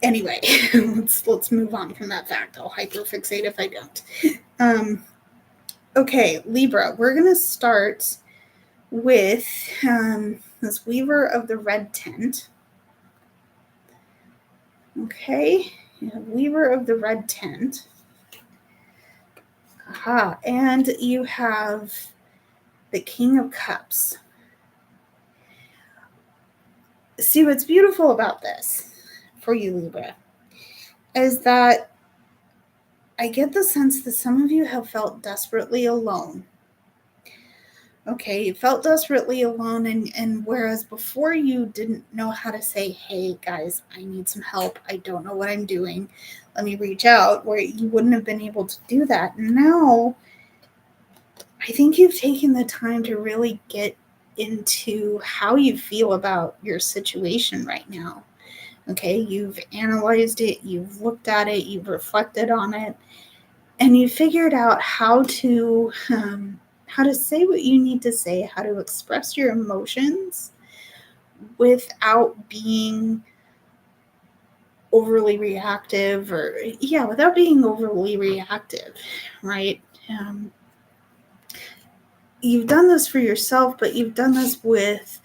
Anyway, let's move on from that fact. I'll hyperfixate if I don't. Okay, Libra, we're going to start with this Weaver of the Red Tent. Okay, Weaver of the Red Tent. Aha, and you have the King of Cups. See, what's beautiful about this for you, Libra, is that I get the sense that some of you have felt desperately alone Okay, you felt desperately alone, and whereas before you didn't know how to say, hey guys, I need some help, I don't know what I'm doing, let me reach out, where you wouldn't have been able to do that. Now, I think you've taken the time to really get into how you feel about your situation right now. Okay, you've analyzed it, you've looked at it, you've reflected on it, and you figured out how to say what you need to say, how to express your emotions without being overly reactive, without being overly reactive, right? You've done this for yourself, but you've done this with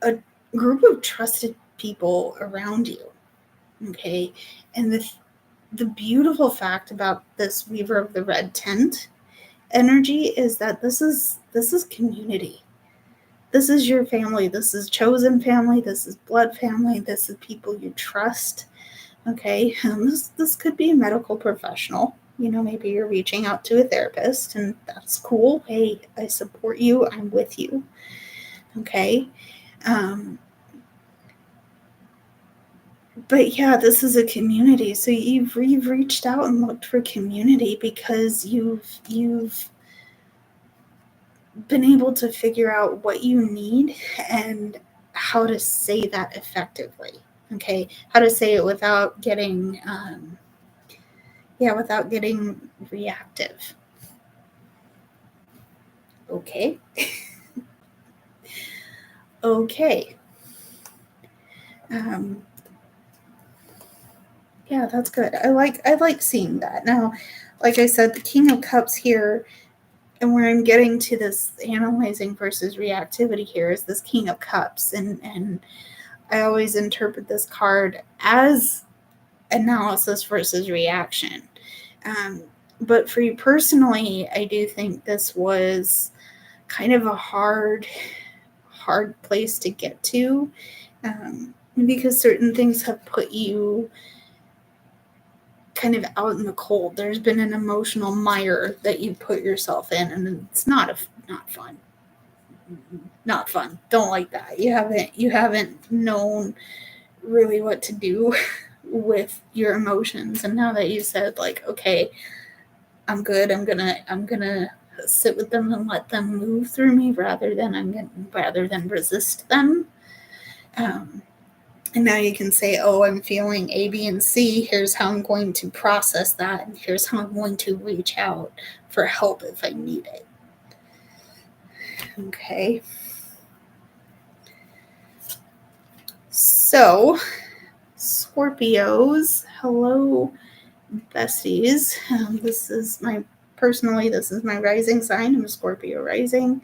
a group of trusted people around you. Okay, and the beautiful fact about this Weaver of the Red Tent energy is that this is community. This is your family. This is chosen family. This is blood family. This is people you trust. Okay, this could be a medical professional. Maybe you're reaching out to a therapist, and that's cool. Hey, I support you. I'm with you. Okay. But yeah, this is a community. So you've reached out and looked for community because you've been able to figure out what you need and how to say that effectively. Okay, how to say it without getting reactive. Okay. Okay. Yeah, that's good. I like seeing that. Now, like I said, the King of Cups here, and where I'm getting to this analyzing versus reactivity here, is this King of Cups, and I always interpret this card as analysis versus reaction. But for you personally, I do think this was kind of a hard place to get to, because certain things have put you kind of out in the cold. There's been an emotional mire that you put yourself in, and it's not fun. Not fun. Don't like that. You haven't known really what to do with your emotions, and now that you said, like, okay, I'm good, I'm gonna sit with them and let them move through me rather than resist them. And now you can say, oh, I'm feeling A, B, and C. Here's how I'm going to process that, and here's how I'm going to reach out for help if I need it. Okay. So, Scorpios, hello, besties. This is my rising sign. I'm a Scorpio rising.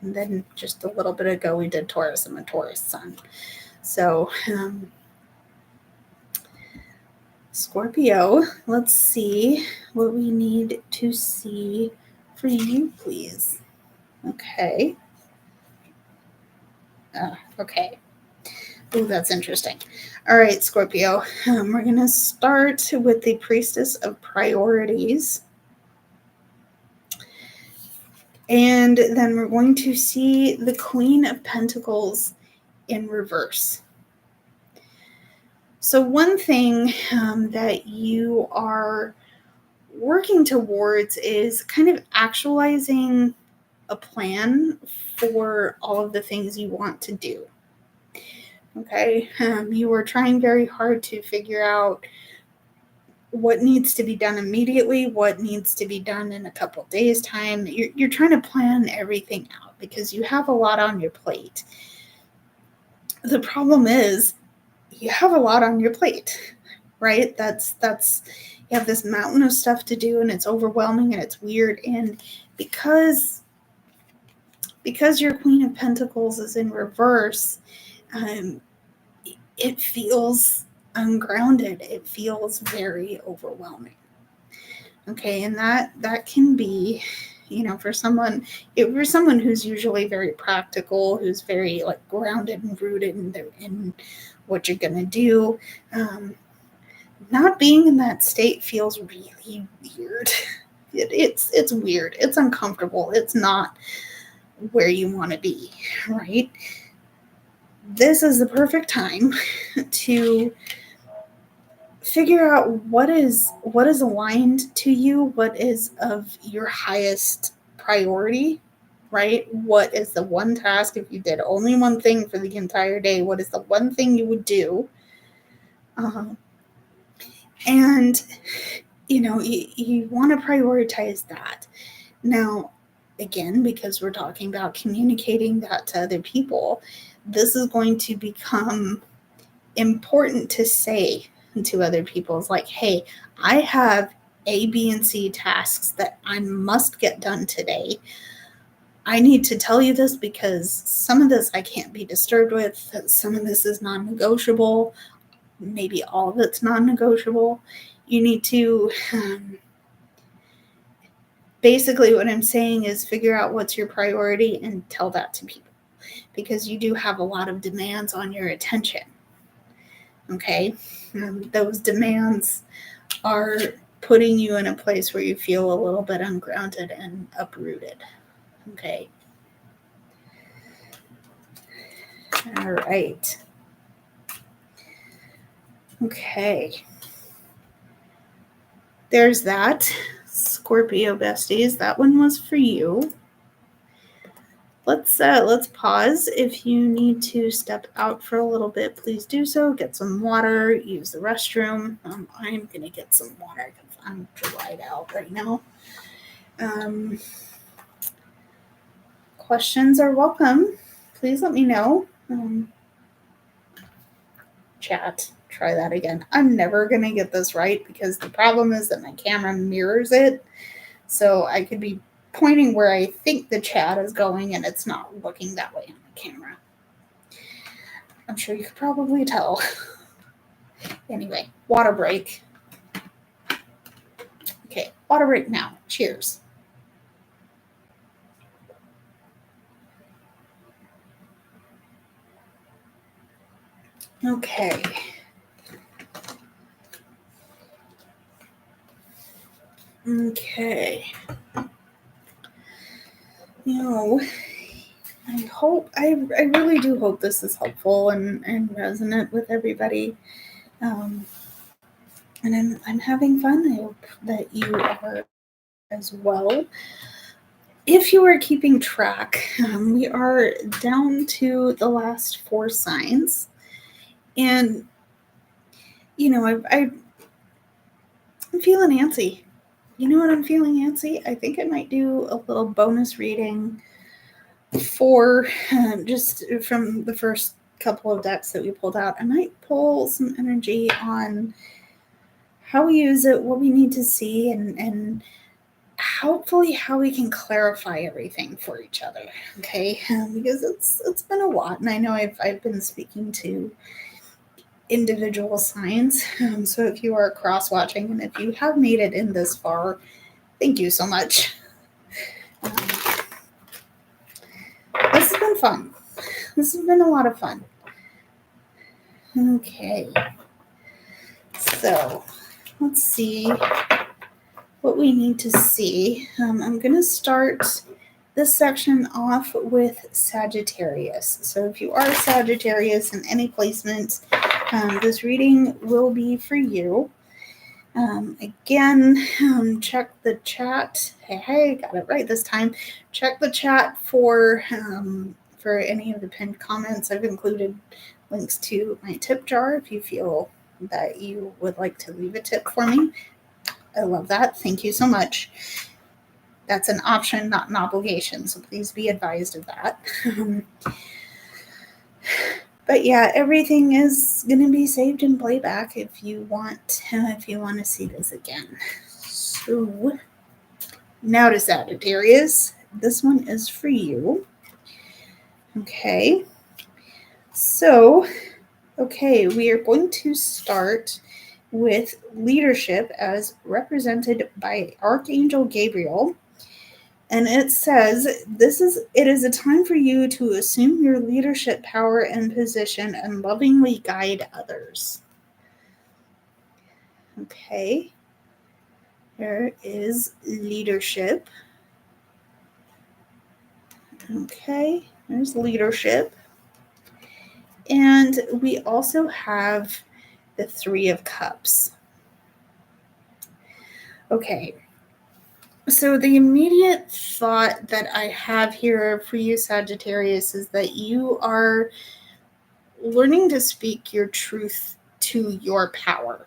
And then just a little bit ago, we did Taurus. I'm a Taurus sun. So, Scorpio, let's see what we need to see for you, please. Okay. Okay. Oh, that's interesting. All right, Scorpio. We're going to start with the Priestess of Priorities. And then we're going to see the Queen of Pentacles in reverse. So one thing that you are working towards is kind of actualizing a plan for all of the things you want to do. Okay, you are trying very hard to figure out what needs to be done immediately, what needs to be done in a couple days' time. You're trying to plan everything out because you have a lot on your plate. The problem is you have a lot on your plate, right? That's you have this mountain of stuff to do, and it's overwhelming and it's weird. And because your Queen of Pentacles is in reverse, it feels ungrounded. It feels very overwhelming. Okay, and that can be, for someone who's usually very practical, who's very like grounded and rooted in what you're gonna do. Not being in that state feels really weird it's weird. It's uncomfortable. It's not where you want to be, right? This is the perfect time to figure out what is aligned to you, what is of your highest priority, right? What is the one task, if you did only one thing for the entire day, what is the one thing you would do? And you want to prioritize that. Now, again, because we're talking about communicating that to other people, this is going to become important to say to other people. It's like, hey, I have A, B, and C tasks that I must get done today. I need to tell you this because some of this I can't be disturbed with. Some of this is non-negotiable. Maybe all of it's non-negotiable. You need to basically what I'm saying is figure out what's your priority and tell that to people, because you do have a lot of demands on your attention. Okay, those demands are putting you in a place where you feel a little bit ungrounded and uprooted. Okay. All right. Okay. There's that. Scorpio besties, that one was for you. Let's pause. If you need to step out for a little bit, please do so. Get some water, use the restroom. I'm gonna get some water because I'm dried out right now. Questions are welcome. Please let me know. Chat, try that again. I'm never gonna get this right because the problem is that my camera mirrors it. So I could be pointing where I think the chat is going and it's not looking that way on the camera. I'm sure you could probably tell. Anyway, water break. Okay, water break now. Cheers. Okay. Okay. I really do hope this is helpful and resonant with everybody. And I'm having fun. I hope that you are as well. If you are keeping track, we are down to the last 4 signs. And, I'm feeling antsy. You know what I'm feeling antsy? I think I might do a little bonus reading for just from the first couple of decks that we pulled out. I might pull some energy on how we use it, what we need to see, and hopefully how we can clarify everything for each other. Okay, because it's been a lot, and I know I've been speaking to individual signs. So if you are cross watching and if you have made it in this far, thank you so much. This has been fun. This has been a lot of fun. Okay, so let's see what we need to see. I'm going to start this section off with Sagittarius. So if you are Sagittarius in any placement, this reading will be for you. Again, check the chat. Hey, got it right this time. Check the chat for any of the pinned comments. I've included links to my tip jar if you feel that you would like to leave a tip for me. I love that. Thank you so much. That's an option, not an obligation, so please be advised of that. But yeah, everything is going to be saved in playback if you want to see this again. So now to Sagittarius. This one is for you. Okay. So, we are going to start with leadership as represented by Archangel Gabriel. And it says, it is a time for you to assume your leadership power and position and lovingly guide others. Okay. There is leadership. Okay, there's leadership. And we also have the Three of Cups. Okay, so the immediate thought that I have here for you, Sagittarius, is that you are learning to speak your truth to your power.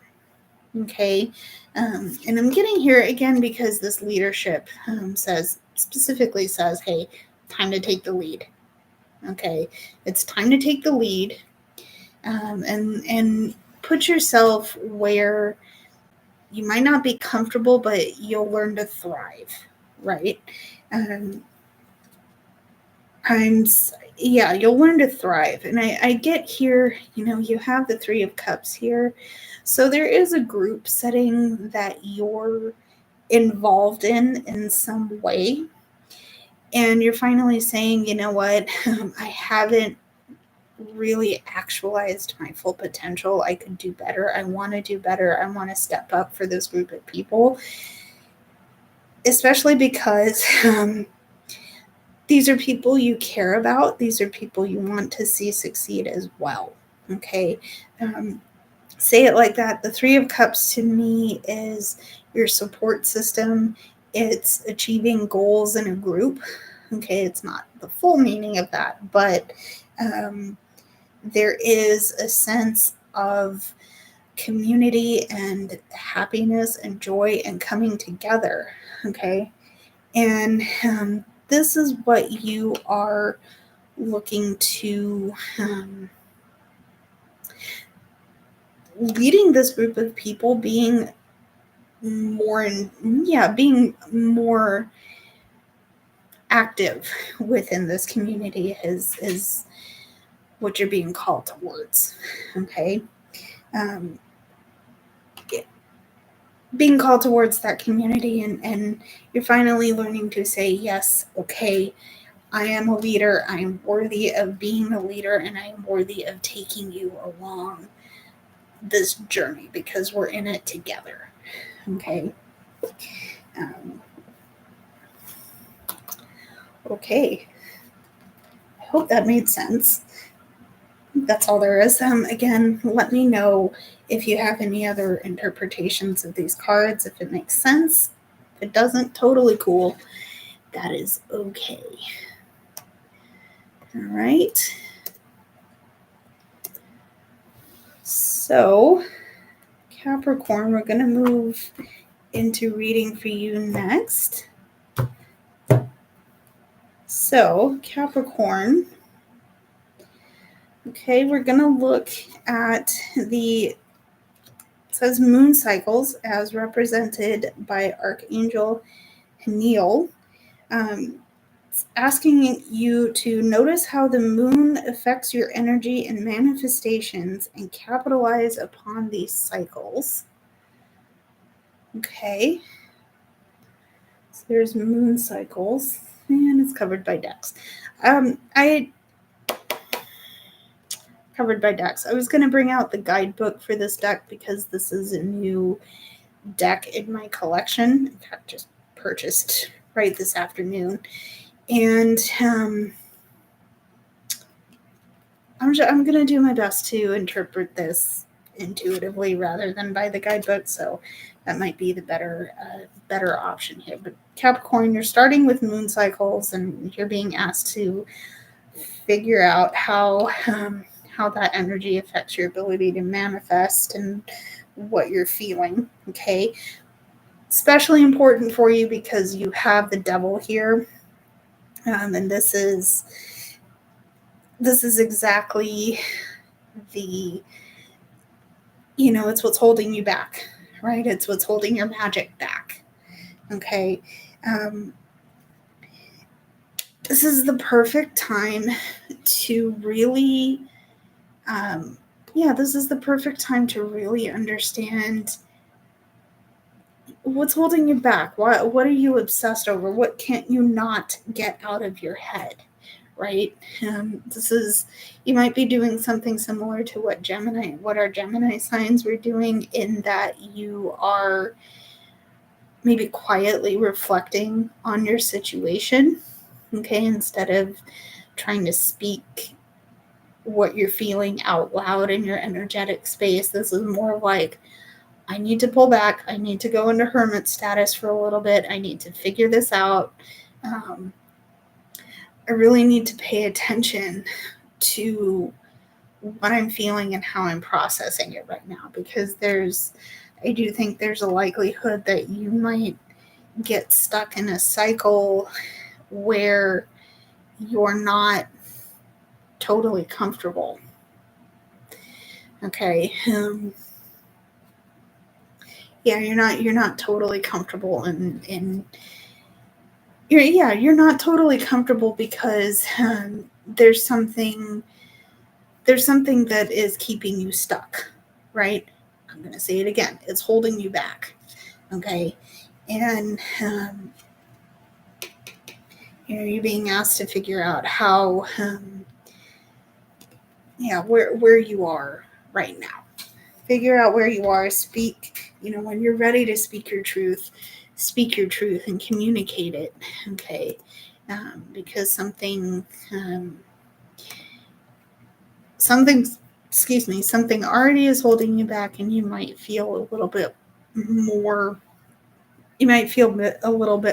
Okay, and I'm getting here again because this leadership specifically says, hey, time to take the lead. Okay, it's time to take the lead, and put yourself where you might not be comfortable, but you'll learn to thrive, right? You'll learn to thrive. And I get here, you have the Three of Cups here. So there is a group setting that you're involved in some way. And you're finally saying, you know what, I haven't really actualized my full potential. I could do better. I want to do better. I want to step up for this group of people, especially because these are people you care about. These are people you want to see succeed as well. Okay. Say it like that. The Three of Cups to me is your support system. It's achieving goals in a group. Okay. It's not the full meaning of that, but there is a sense of community and happiness and joy and coming together. Okay. And this is what you are looking to leading this group of people, being more active within this community is what you're being called towards. Okay. Being called towards that community, and you're finally learning to say, yes, okay, I am a leader. I am worthy of being a leader, and I am worthy of taking you along this journey because we're in it together. Okay. Okay. I hope that made sense. That's all there is. Again, let me know if you have any other interpretations of these cards, if it makes sense. If it doesn't, totally cool. That is okay. All right. So, Capricorn, we're going to move into reading for you next. So, Capricorn. Okay, we're going to look at it says moon cycles as represented by Archangel Neil. It's asking you to notice how the moon affects your energy and manifestations and capitalize upon these cycles. Okay. So there's moon cycles, and it's covered by decks. Covered by decks. I was going to bring out the guidebook for this deck because this is a new deck in my collection. In fact, just purchased right this afternoon. And I'm going to do my best to interpret this intuitively rather than by the guidebook. So that might be the better option here. But Capricorn, you're starting with moon cycles, and you're being asked to figure out how that energy affects your ability to manifest and what you're feeling. Okay. Especially important for you because you have the devil here. And this is exactly it's what's holding you back, right? It's what's holding your magic back. Okay. This is the perfect time to really, this is the perfect time to really understand what's holding you back. What are you obsessed over? What can't you not get out of your head? Right? You might be doing something similar to what our Gemini signs were doing, in that you are maybe quietly reflecting on your situation, okay, instead of trying to speak what you're feeling out loud in your energetic space. This is more like, I need to pull back. I need to go into hermit status for a little bit. I need to figure this out. I really need to pay attention to what I'm feeling and how I'm processing it right now, because I do think there's a likelihood that you might get stuck in a cycle where you're not totally comfortable. Okay. Yeah, you're not totally comfortable in you're not totally comfortable because there's something that is keeping you stuck, right? I'm going to say it again. It's holding you back. Okay. And you're being asked to figure out how where you are right now. Figure out where you are, speak, when you're ready to speak your truth and communicate it, okay? Because something already is holding you back, and you might feel a little bit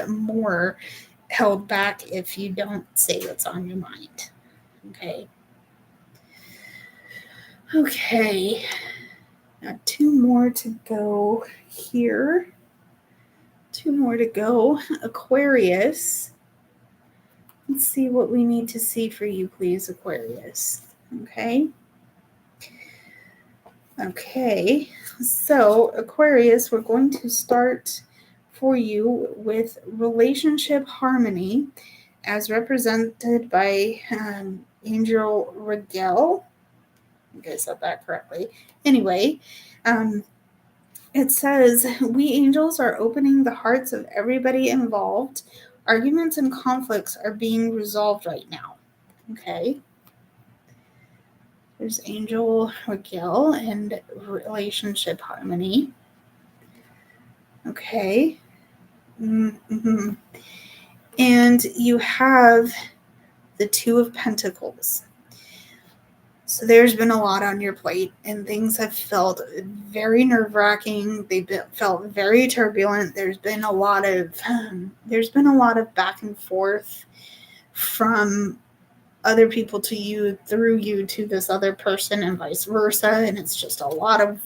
more held back if you don't say what's on your mind, okay? Okay. Now 2 more to go here. 2 more to go. Aquarius. Let's see what we need to see for you, please, Aquarius. Okay. Okay. So, Aquarius, we're going to start for you with relationship harmony as represented by Angel Regel. I think I said that correctly. Anyway, it says, we angels are opening the hearts of everybody involved. Arguments and conflicts are being resolved right now. Okay. There's Angel Regel and relationship harmony. Okay. Mm-hmm. And you have the 2 of Pentacles. So there's been a lot on your plate, and things have felt very nerve-wracking. They've felt very turbulent. There's been a lot of back and forth from other people to you, through you to this other person, and vice versa. And it's just a lot of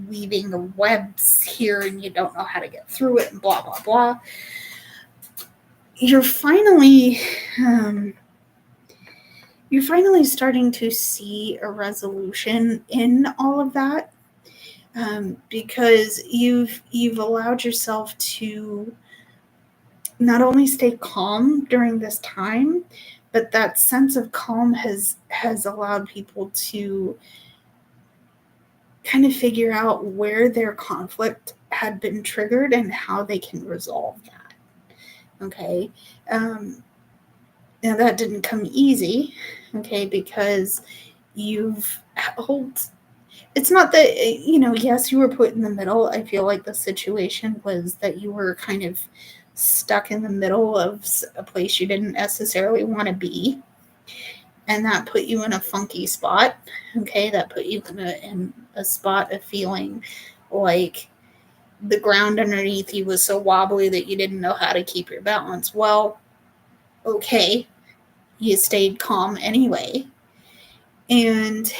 weaving of webs here, and you don't know how to get through it, and blah blah blah. You're finally starting to see a resolution in all of that, because you've allowed yourself to not only stay calm during this time, but that sense of calm has allowed people to kind of figure out where their conflict had been triggered and how they can resolve that. Okay. Now that didn't come easy, okay, because it's not that, yes, you were put in the middle. I feel like the situation was that you were kind of stuck in the middle of a place you didn't necessarily want to be. And that put you in a funky spot, okay? That put you in a spot of feeling like the ground underneath you was so wobbly that you didn't know how to keep your balance. Well, okay, you stayed calm anyway. And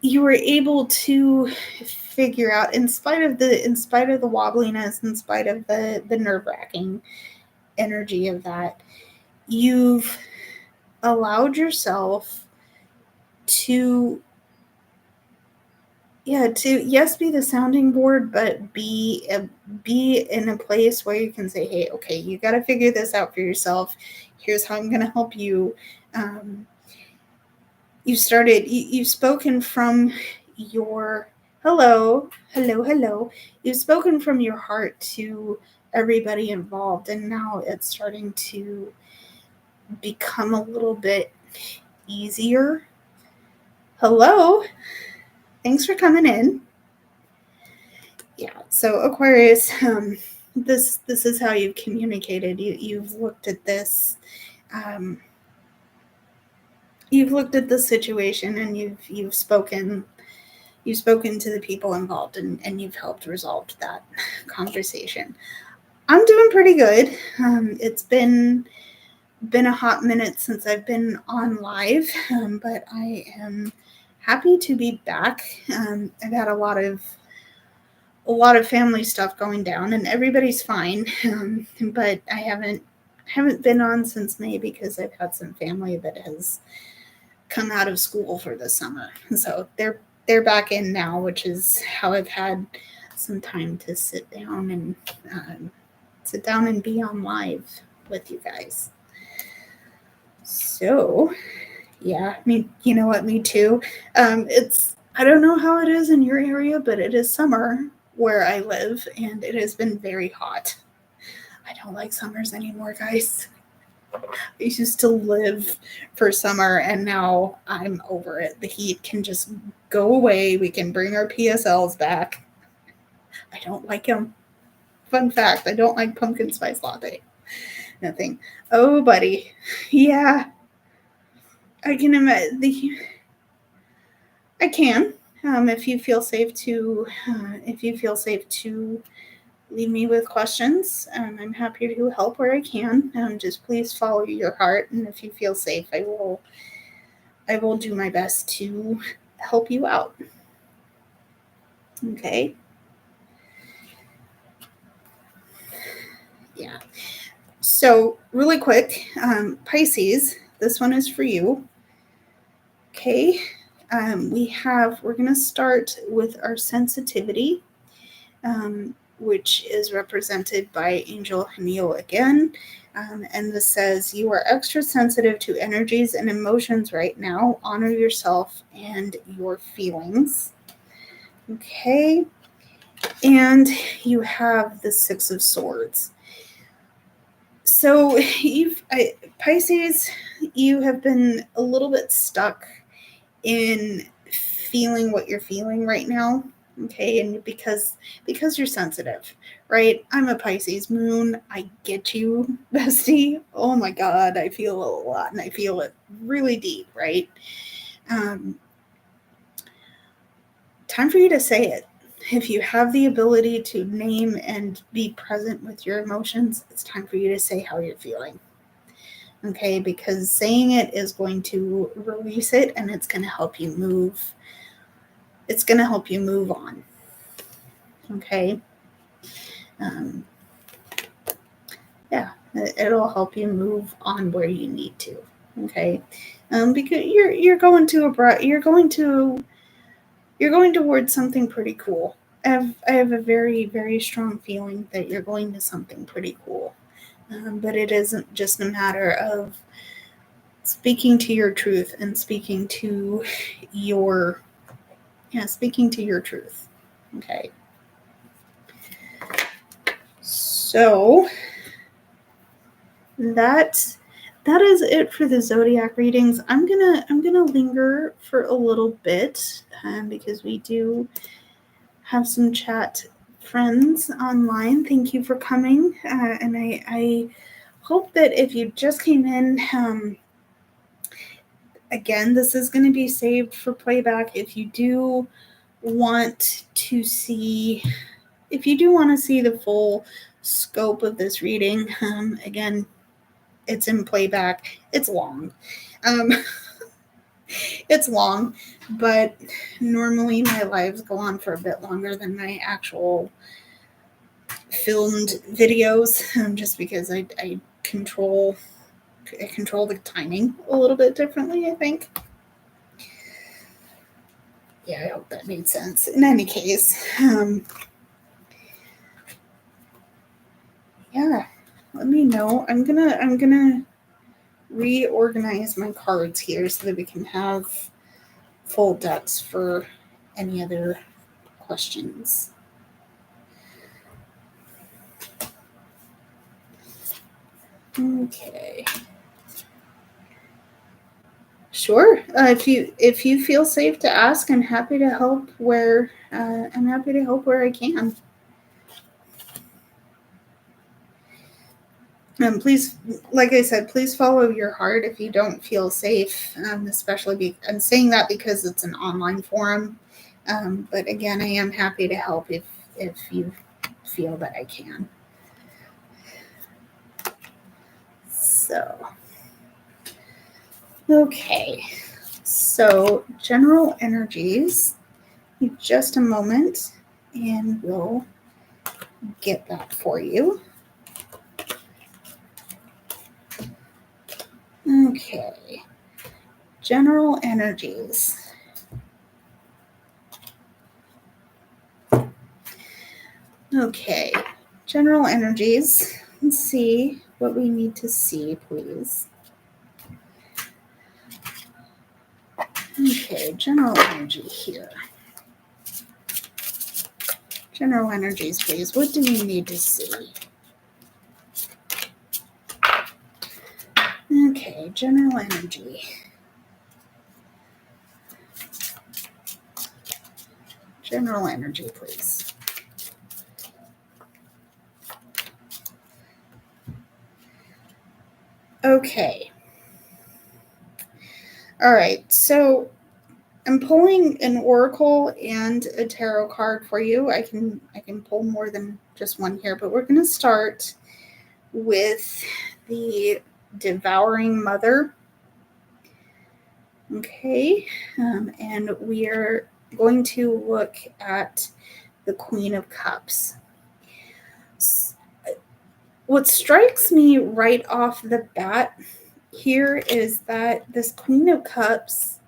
you were able to figure out, in spite of the wobbliness, in spite of the nerve-wracking energy of that, you've allowed yourself to be the sounding board, but be in a place where you can say, hey, okay, you got to figure this out for yourself. Here's how I'm going to help you. You've spoken from your hello. You've spoken from your heart to everybody involved, and now it's starting to become a little bit easier. Hello. Thanks for coming in. Yeah. So Aquarius, this is how you've communicated. You've looked at this. You've looked at the situation and you've spoken to the people involved and you've helped resolve that conversation. I'm doing pretty good. It's been a hot minute since I've been on live, but I am happy to be back. I've had a lot of family stuff going down, and everybody's fine. But I haven't been on since May because I've had some family that has come out of school for the summer, so they're back in now, which is how I've had some time to sit down and be on live with you guys. So, yeah, you know what? Me too. I don't know how it is in your area, but it is summer where I live, and it has been very hot. I don't like summers anymore, guys. I used to live for summer, and now I'm over it. The heat can just go away. We can bring our PSLs back. I don't like them. Fun fact, I don't like pumpkin spice latte. Nothing. Oh, buddy. Yeah. I can imagine. I can. If you feel safe to leave me with questions, I'm happy to help where I can. Just please follow your heart, and if you feel safe, I will do my best to help you out. Okay. Yeah. So really quick, Pisces, this one is for you. Okay. We're going to start with our sensitivity, which is represented by Angel Haniel again. And this says, you are extra sensitive to energies and emotions right now. Honor yourself and your feelings. Okay. And you have the Six of Swords. So Pisces, you have been a little bit stuck in feeling what you're feeling right now. Okay, and because you're sensitive, right? I'm a Pisces moon. I get you, bestie. Oh my God, I feel a lot, and I feel it really deep, right? Time for you to say it. If you have the ability to name and be present with your emotions, it's time for you to say how you're feeling. Okay, because saying it is going to release it, and it's going to help you move. It's going to help you move on. Okay. Yeah, it'll help you move on where you need to. Okay. Because you're going towards something pretty cool. I have a very, very strong feeling that you're going to something pretty cool. But it isn't just a matter of speaking to your truth and speaking to your truth. Okay. So that is it for the zodiac readings. I'm gonna linger for a little bit because we do have some chat friends online. Thank you for coming, and I hope that if you just came in, again, this is going to be saved for playback. If you do want to see the full scope of this reading, again, it's in playback. It's long. It's long, but normally my lives go on for a bit longer than my actual filmed videos, just because I control the timing a little bit differently, I think. Yeah, I hope that made sense. In any case, yeah, let me know. I'm gonna reorganize my cards here so that we can have full decks for any other questions. Okay. Sure. If you feel safe to ask, I'm happy to help where I can. Please, like I said, please follow your heart if you don't feel safe, especially I'm saying that because it's an online forum. But again, I am happy to help if you feel that I can. So, okay. So, general energies. Just a moment, and we'll get that for you. Okay. General energies. Okay. General energies. Let's see what we need to see, please. Okay, general energy here. General energies, please. What do we need to see? Okay, general energy. General energy, please. Okay. All right, so I'm pulling an oracle and a tarot card for you. I can pull more than just one here, but we're going to start with the Devouring Mother. Okay, and we are going to look at the Queen of Cups. What strikes me right off the bat here is that this Queen of Cups,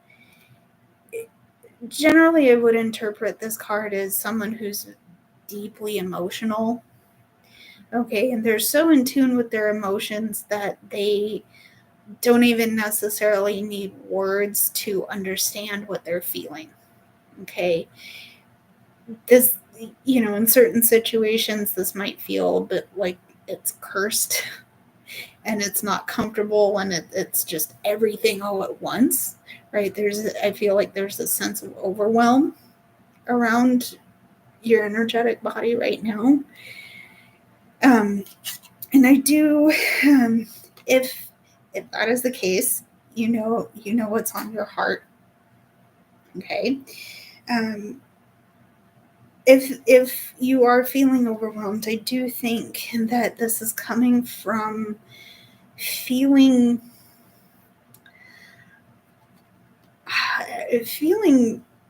generally I would interpret this card as someone who's deeply emotional. Okay, and they're so in tune with their emotions that they don't even necessarily need words to understand what they're feeling. Okay, this, in certain situations, this might feel a bit like it's cursed and it's not comfortable and it's just everything all at once, right? I feel like there's a sense of overwhelm around your energetic body right now. And I do, if that is the case, you know what's on your heart. Okay. If you are feeling overwhelmed, I do think that this is coming from feeling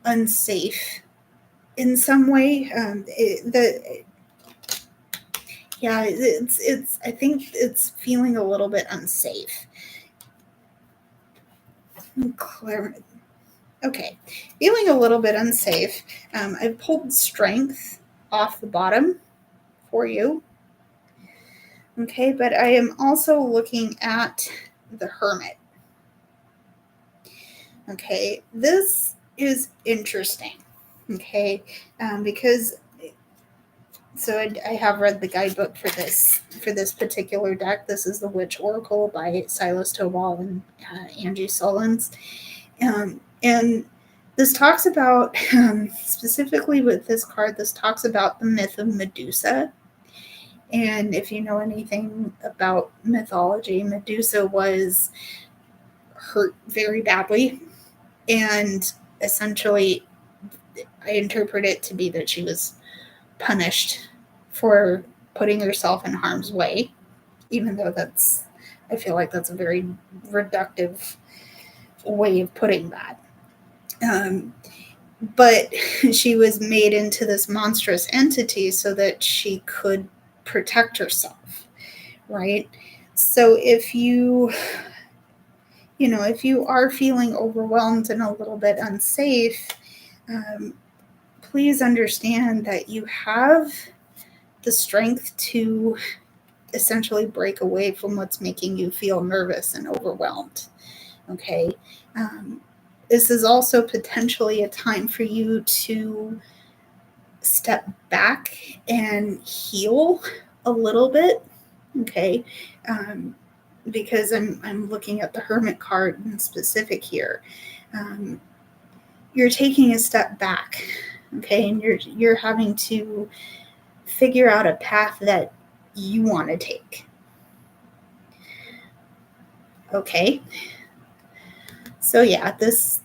unsafe in some way. I think it's feeling a little bit unsafe. Okay, feeling a little bit unsafe. I've pulled strength off the bottom for you. Okay, but I am also looking at the Hermit. Okay, this is interesting. Okay, because I have read the guidebook for this particular deck. This is the Witch Oracle by Silas, Toball, and Angi Sullins. And this talks about, specifically with this card, this talks about the myth of Medusa. And if you know anything about mythology, Medusa was hurt very badly. And essentially, I interpret it to be that she was punished for putting herself in harm's way, even though I feel like that's a very reductive way of putting that. But she was made into this monstrous entity so that she could protect herself, right? So if you are feeling overwhelmed and a little bit unsafe, please understand that you have the strength to essentially break away from what's making you feel nervous and overwhelmed. Okay. This is also potentially a time for you to step back and heal a little bit. Okay. Because I'm looking at the Hermit card in specific here. You're taking a step back. Okay. And you're having to figure out a path that you want to take. Okay. So yeah, this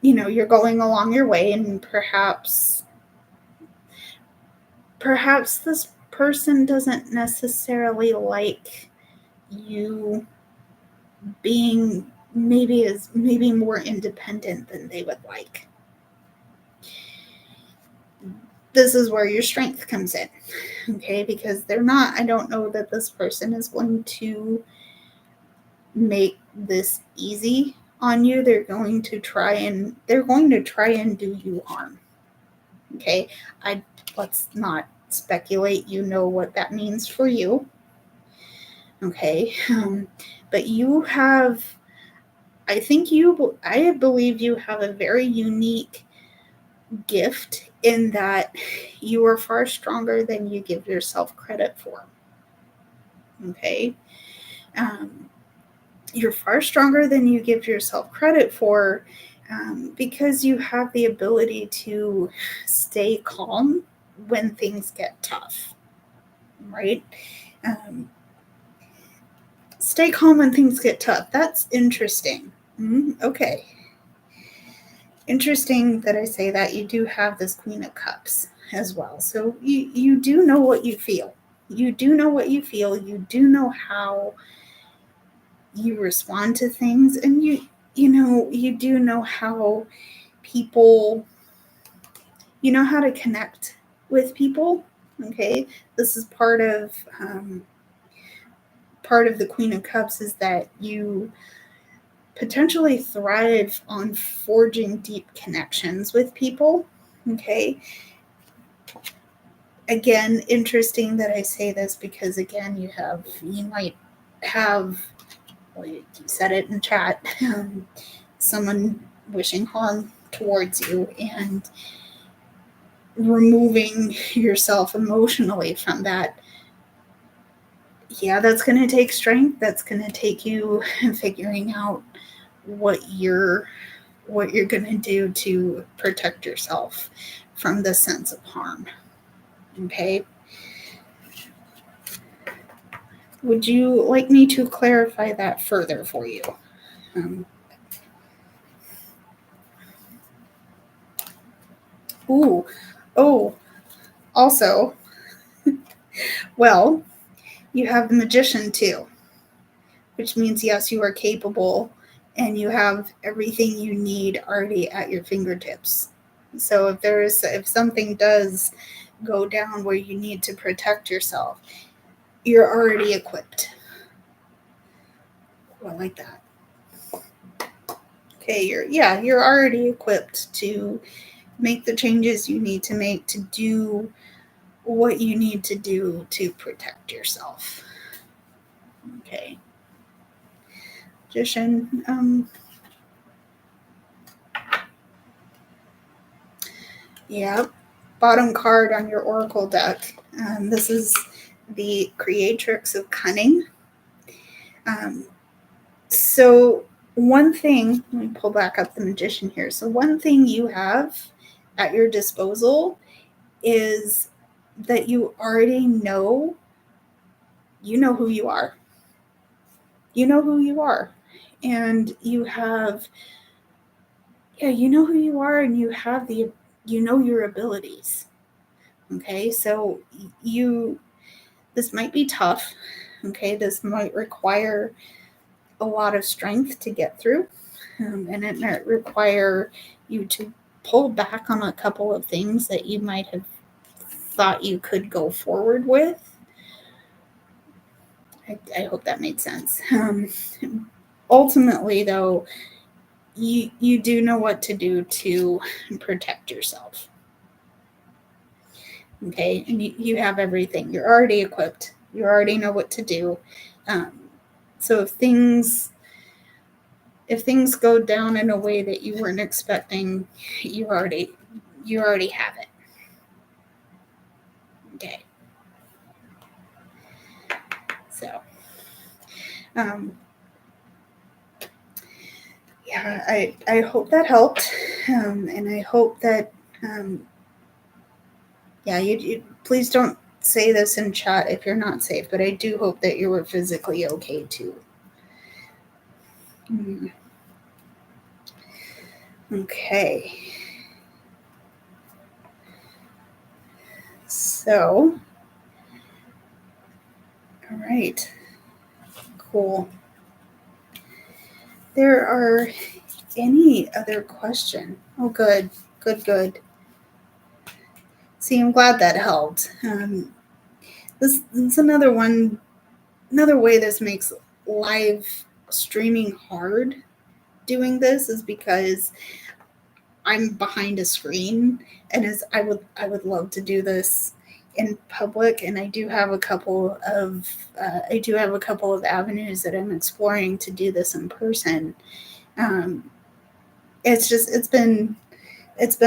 you're going along your way, and perhaps this person doesn't necessarily like you being maybe more independent than they would like. This is where your strength comes in, okay? Because I don't know that this person is going to make this easy on you. They're going to try and do you harm. Okay? Let's not speculate. You know what that means for you. Okay? But I believe you have a very unique gift in that you are far stronger than you give yourself credit for. Okay? You're far stronger than you give yourself credit for, because you have the ability to stay calm when things get tough, right? Stay calm when things get tough. That's interesting. Okay. Interesting that I say that. You do have this Queen of Cups as well. So you do know what you feel. You do know what you feel. You do know how you respond to things, and you do know how people, how to connect with people. Okay, this is part of the Queen of Cups, is that you potentially thrive on forging deep connections with people. Okay, again, interesting that I say this, because again, you might have, well, you said it in chat, someone wishing harm towards you, and removing yourself emotionally from that. Yeah, that's going to take strength. That's going to take you figuring out what you're going to do to protect yourself from the sense of harm. Okay. Would you like me to clarify that further for you? Also, well, you have the Magician too, which means, yes, you are capable, and you have everything you need already at your fingertips. So if something does go down where you need to protect yourself, you're already equipped. Well, like that. Okay, you're already equipped to make the changes you need to make to do what you need to do to protect yourself. Okay. Magician, yeah, bottom card on your Oracle deck. This is the Creatrix of Cunning. So one thing, let me pull back up the Magician here. So one thing you have at your disposal is that you already know, who you are. You know who you are. And you have, you know who you are, and you have your abilities. Okay, so this might be tough. Okay, this might require a lot of strength to get through, and it might require you to pull back on a couple of things that you might have thought you could go forward with. I hope that made sense. Ultimately, though, you do know what to do to protect yourself. Okay, and you have everything. You're already equipped. You already know what to do. So if things go down in a way that you weren't expecting, you already have it. Okay. So, I hope that helped, and I hope that, you please don't say this in chat if you're not safe, but I do hope that you were physically okay too. Okay. So, all right. Cool. There are any other question? Oh, good. Good. See, I'm glad that helped. This is another way this makes live streaming hard. Doing this is because I'm behind a screen, and as I would love to do this in public, and I do have a couple of avenues that I'm exploring to do this in person. It's just it's been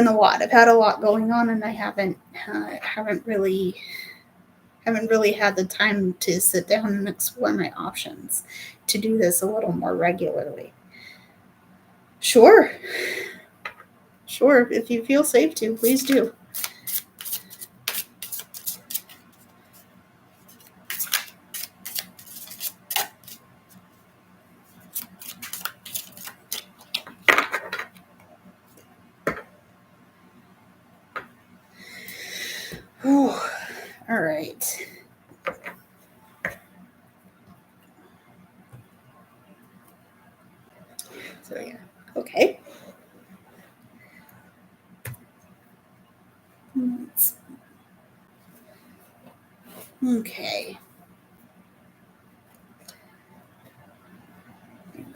a lot. I've had a lot going on, and I haven't really had the time to sit down and explore my options to do this a little more regularly. Sure. If you feel safe to, please do. Oh, all right. So yeah, okay. Okay.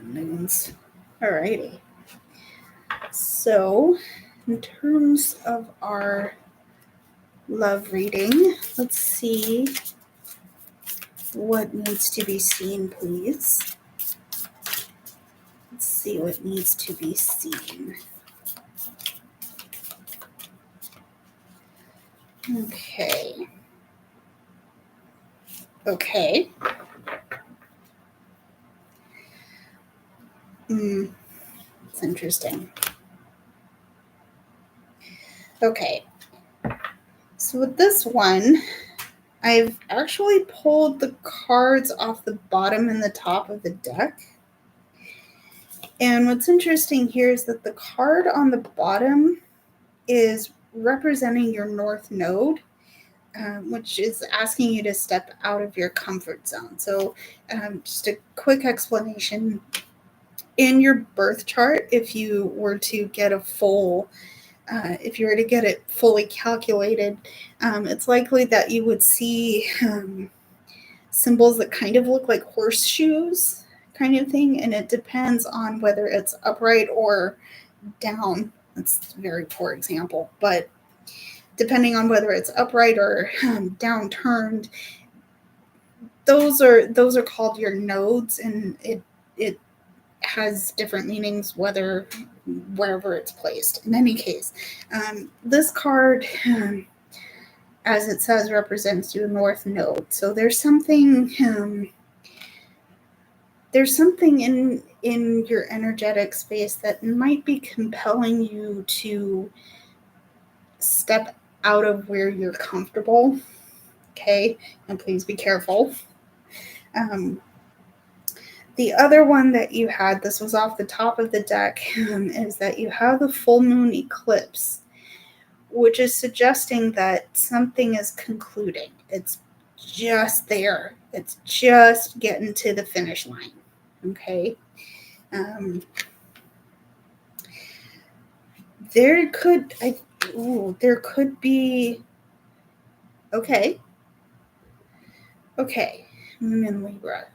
Moons. Alrighty. So, in terms of our love reading, let's see what needs to be seen, please. Let's see what needs to be seen. Okay. It's interesting. Okay. So with this one, I've actually pulled the cards off the bottom and the top of the deck. And what's interesting here is that the card on the bottom is representing your North Node, which is asking you to step out of your comfort zone. So just a quick explanation. In your birth chart, if you were to get it fully calculated, it's likely that you would see symbols that kind of look like horseshoes kind of thing, and it depends on whether it's upright or down. That's a very poor example, but depending on whether it's upright or down turned, those are called your nodes, and it has different meanings wherever it's placed. In any case, this card, as it says, represents your North Node. So there's something in your energetic space that might be compelling you to step out of where you're comfortable. Okay, and please be careful. The other one that you had, this was off the top of the deck, is that you have the full moon eclipse, which is suggesting that something is concluding. It's just there. It's just getting to the finish line. Okay. There could be. Okay. Moon in Libra.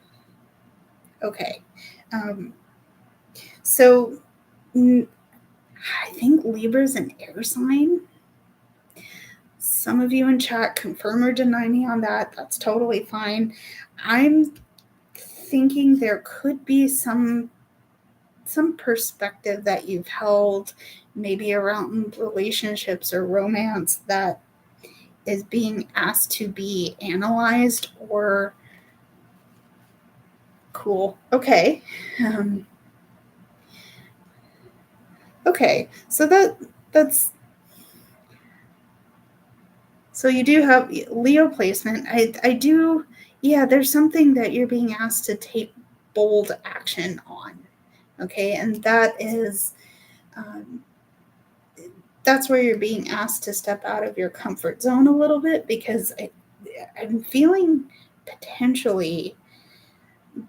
Okay. So I think Libra is an air sign. Some of you in chat confirm or deny me on that. That's totally fine. I'm thinking there could be some perspective that you've held maybe around relationships or romance that is being asked to be analyzed or cool. Okay. Okay. So that's so you do have Leo placement. I do, yeah, there's something that you're being asked to take bold action on. Okay, and that's where you're being asked to step out of your comfort zone a little bit, because I'm feeling potentially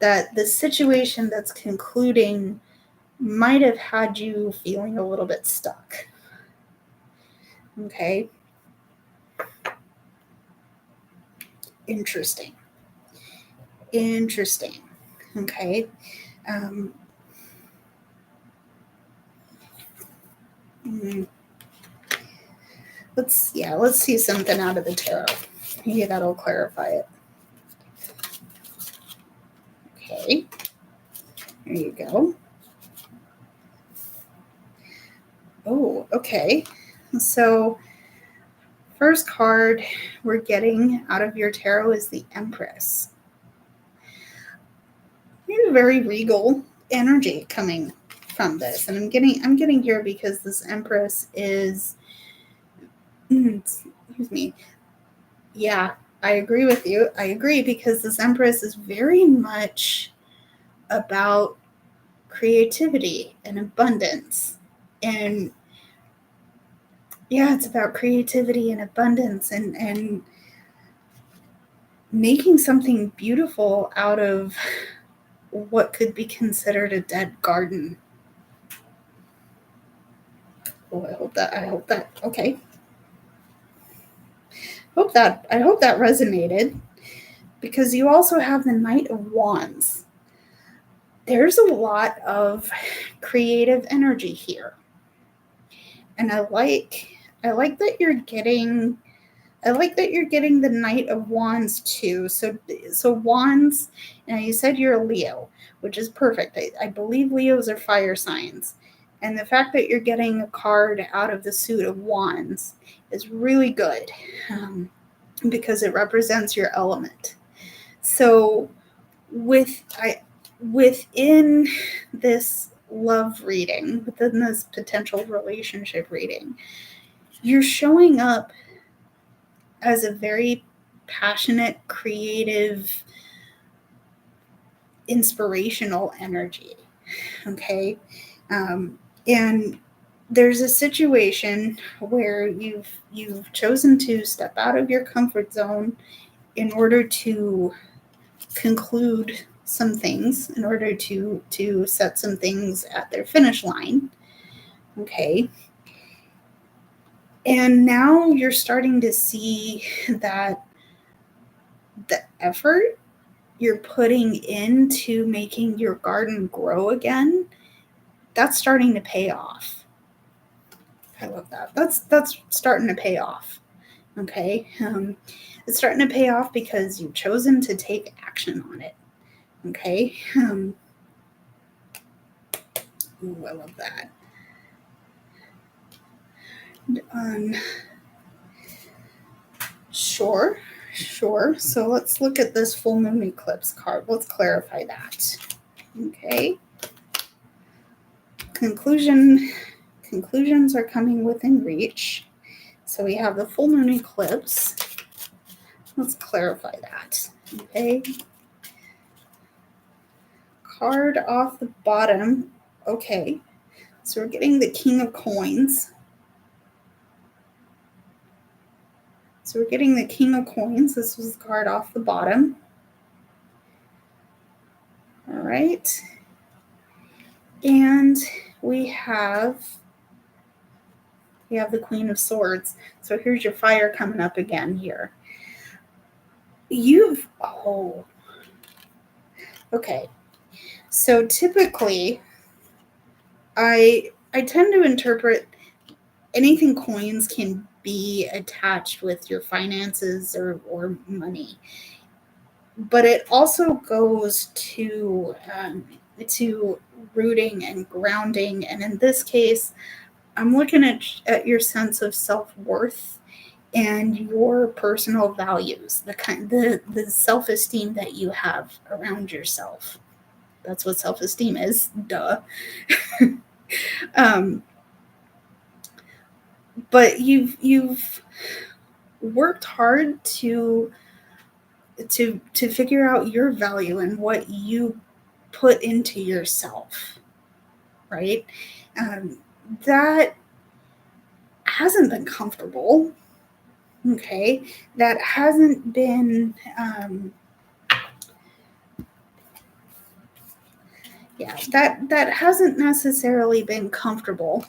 that the situation that's concluding might have had you feeling a little bit stuck. Okay. Interesting. Okay. Let's see something out of the tarot. Maybe that'll clarify it. Okay. There you go. Oh, okay. So first card we're getting out of your tarot is the Empress. You have a very regal energy coming from this, and I'm getting here because this Empress is, excuse me. Yeah, I agree with you. I agree, because this Empress is very much about creativity and abundance. And yeah, it's about creativity and abundance, and making something beautiful out of what could be considered a dead garden. Oh, I hope that okay. I hope that resonated, because you also have the Knight of Wands. There's a lot of creative energy here. And I like that you're getting the Knight of Wands too. So Wands, you said you're a Leo, which is perfect. I believe Leos are fire signs. And the fact that you're getting a card out of the suit of Wands is really good, because it represents your element. So within this love reading, within this potential relationship reading, you're showing up as a very passionate, creative, inspirational energy. Okay. And there's a situation where you've chosen to step out of your comfort zone in order to conclude some things, in order to set some things at their finish line. Okay. And now you're starting to see that the effort you're putting into making your garden grow again, that's starting to pay off. I love that. That's starting to pay off. Okay. It's starting to pay off because you've chosen to take action on it. Okay. Ooh, I love that. Sure. So let's look at this full moon eclipse card. Let's clarify that. Okay. Conclusions are coming within reach. So we have the full moon eclipse. Let's clarify that. Okay. Card off the bottom. Okay. So we're getting the King of Coins. This was the card off the bottom. All right. And we have the Queen of Swords. So here's your fire coming up again here. Okay. So typically, I tend to interpret anything coins can be attached with your finances or money. But it also goes to rooting and grounding. And in this case, I'm looking at your sense of self-worth and your personal values, the self-esteem that you have around yourself. That's what self-esteem is. Duh. But you've worked hard to figure out your value and what you put into yourself. right? That hasn't been comfortable. Okay, that hasn't been, that hasn't necessarily been comfortable.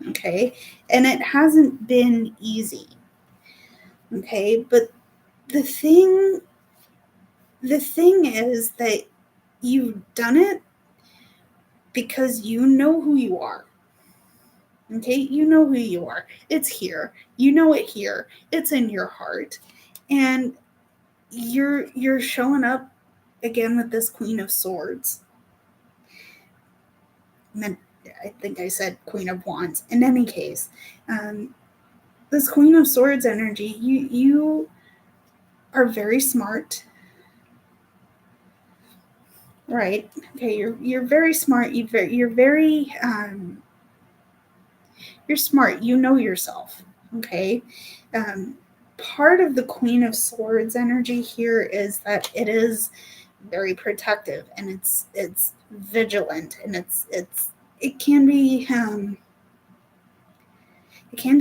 Okay, and it hasn't been easy. Okay, but the thing is that you've done it because you know who you are. Okay, you know who you are. It's here. You know it here. It's in your heart. And you're showing up again with this Queen of Swords. I think I said Queen of Wands. In any case, this Queen of Swords energy, you are very smart. Right. Okay, you're very smart. You're very you're smart. You know yourself. Okay. Part of the Queen of Swords energy here is that it is very protective, and it's vigilant, and it can be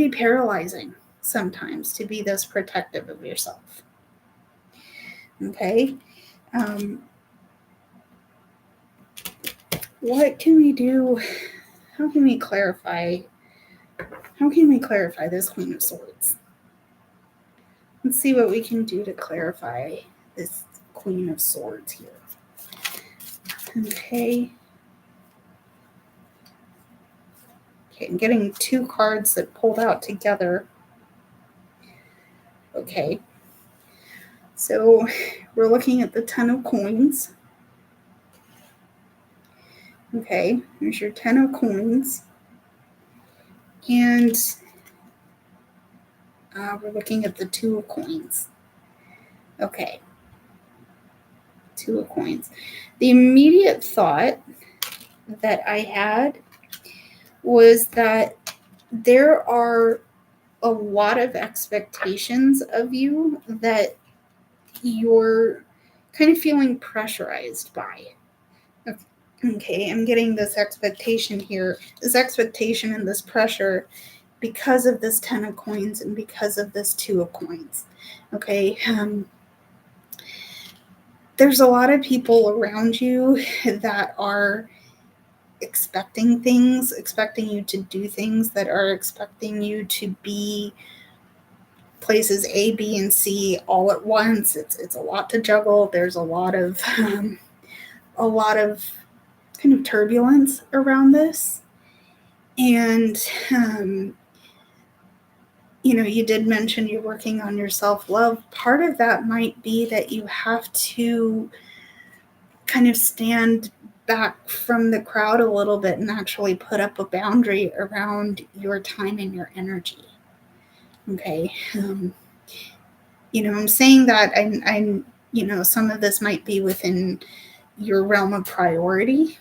paralyzing sometimes to be this protective of yourself. Okay. What can we do? How can we clarify this Queen of Swords? Let's see what we can do to clarify this Queen of Swords here. Okay. Okay, I'm getting two cards that pulled out together. Okay. So we're looking at the Ten of Coins. Okay, here's your Ten of Coins. And we're looking at the Two of Coins. Okay. Two of Coins. The immediate thought that I had was that there are a lot of expectations of you that you're kind of feeling pressurized by. Okay, I'm getting this expectation here, this expectation and this pressure because of this Ten of Coins and because of this Two of Coins. Okay, there's a lot of people around you that are expecting things, expecting you to do things, that are expecting you to be places A, B, and C all at once. It's a lot to juggle. There's a lot of kind of turbulence around this. And you did mention you're working on your self-love. Part of that might be that you have to kind of stand back from the crowd a little bit and actually put up a boundary around your time and your energy. Okay. I'm saying that I'm some of this might be within your realm of priority.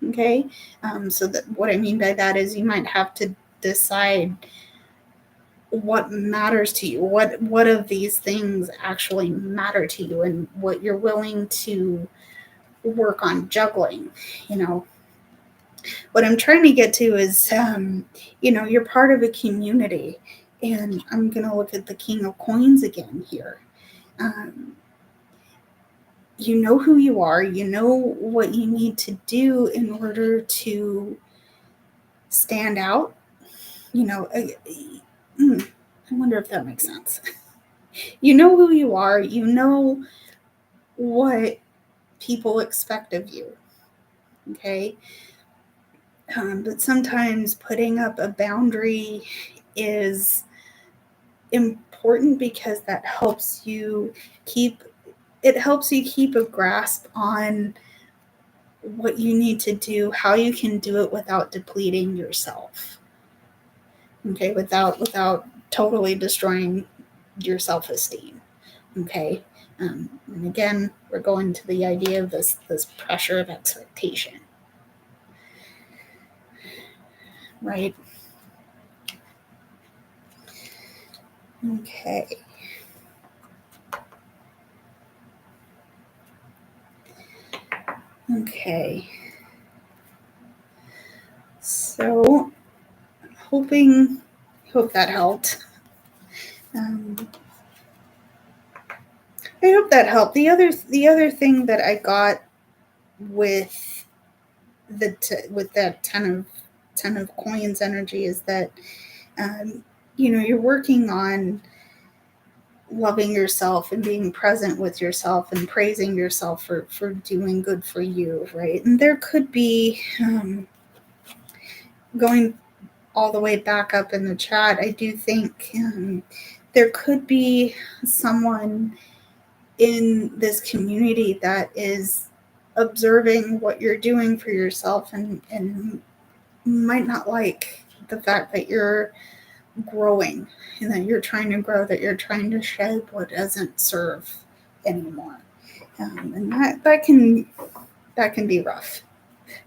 Okay. So that what I mean by that is you might have to decide what matters to you, what of these things actually matter to you, and what you're willing to work on juggling. What I'm trying to get to is you're part of a community, and I'm going to look at the King of Coins again here. You know who you are, you know what you need to do in order to stand out. I wonder if that makes sense. You know who you are, you know what people expect of you. Okay. But sometimes putting up a boundary is important because that helps you keep a grasp on what you need to do, how you can do it without depleting yourself. Okay, without totally destroying your self-esteem. Okay. And again, we're going to the idea of this pressure of expectation. Right? Okay. Okay. So, hope that helped. I hope that helped. The other thing that I got with with that ten of coins energy is that you're working on loving yourself and being present with yourself and praising yourself for doing good for you, right? And there could be going all the way back up in the chat. I do think there could be someone in this community that is observing what you're doing for yourself and might not like the fact that you're growing and that you're trying to grow, that you're trying to shed what doesn't serve anymore. And that can be rough.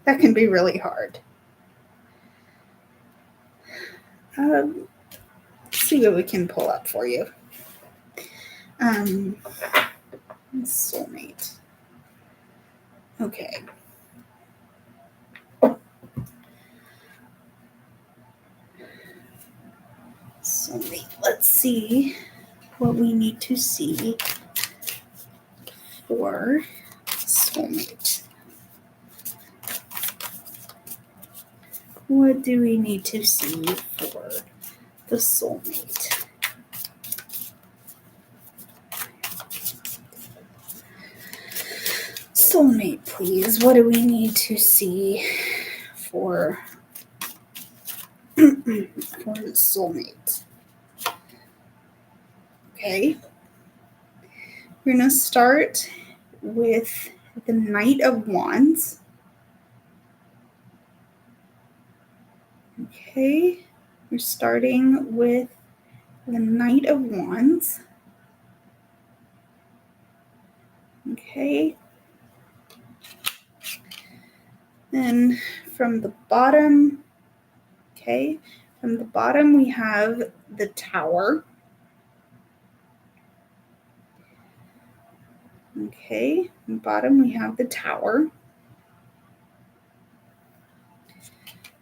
That can be really hard. Let's see what we can pull up for you. Soulmate. Okay. Soulmate. Let's see what we need to see for soulmate. What do we need to see for the soulmate? Soulmate, please. What do we need to see for the soulmate? Okay. We're going to start with the Knight of Wands. Okay. We're starting with the Knight of Wands. Okay. Then from the bottom, we have the Tower. Okay, on the bottom we have the Tower.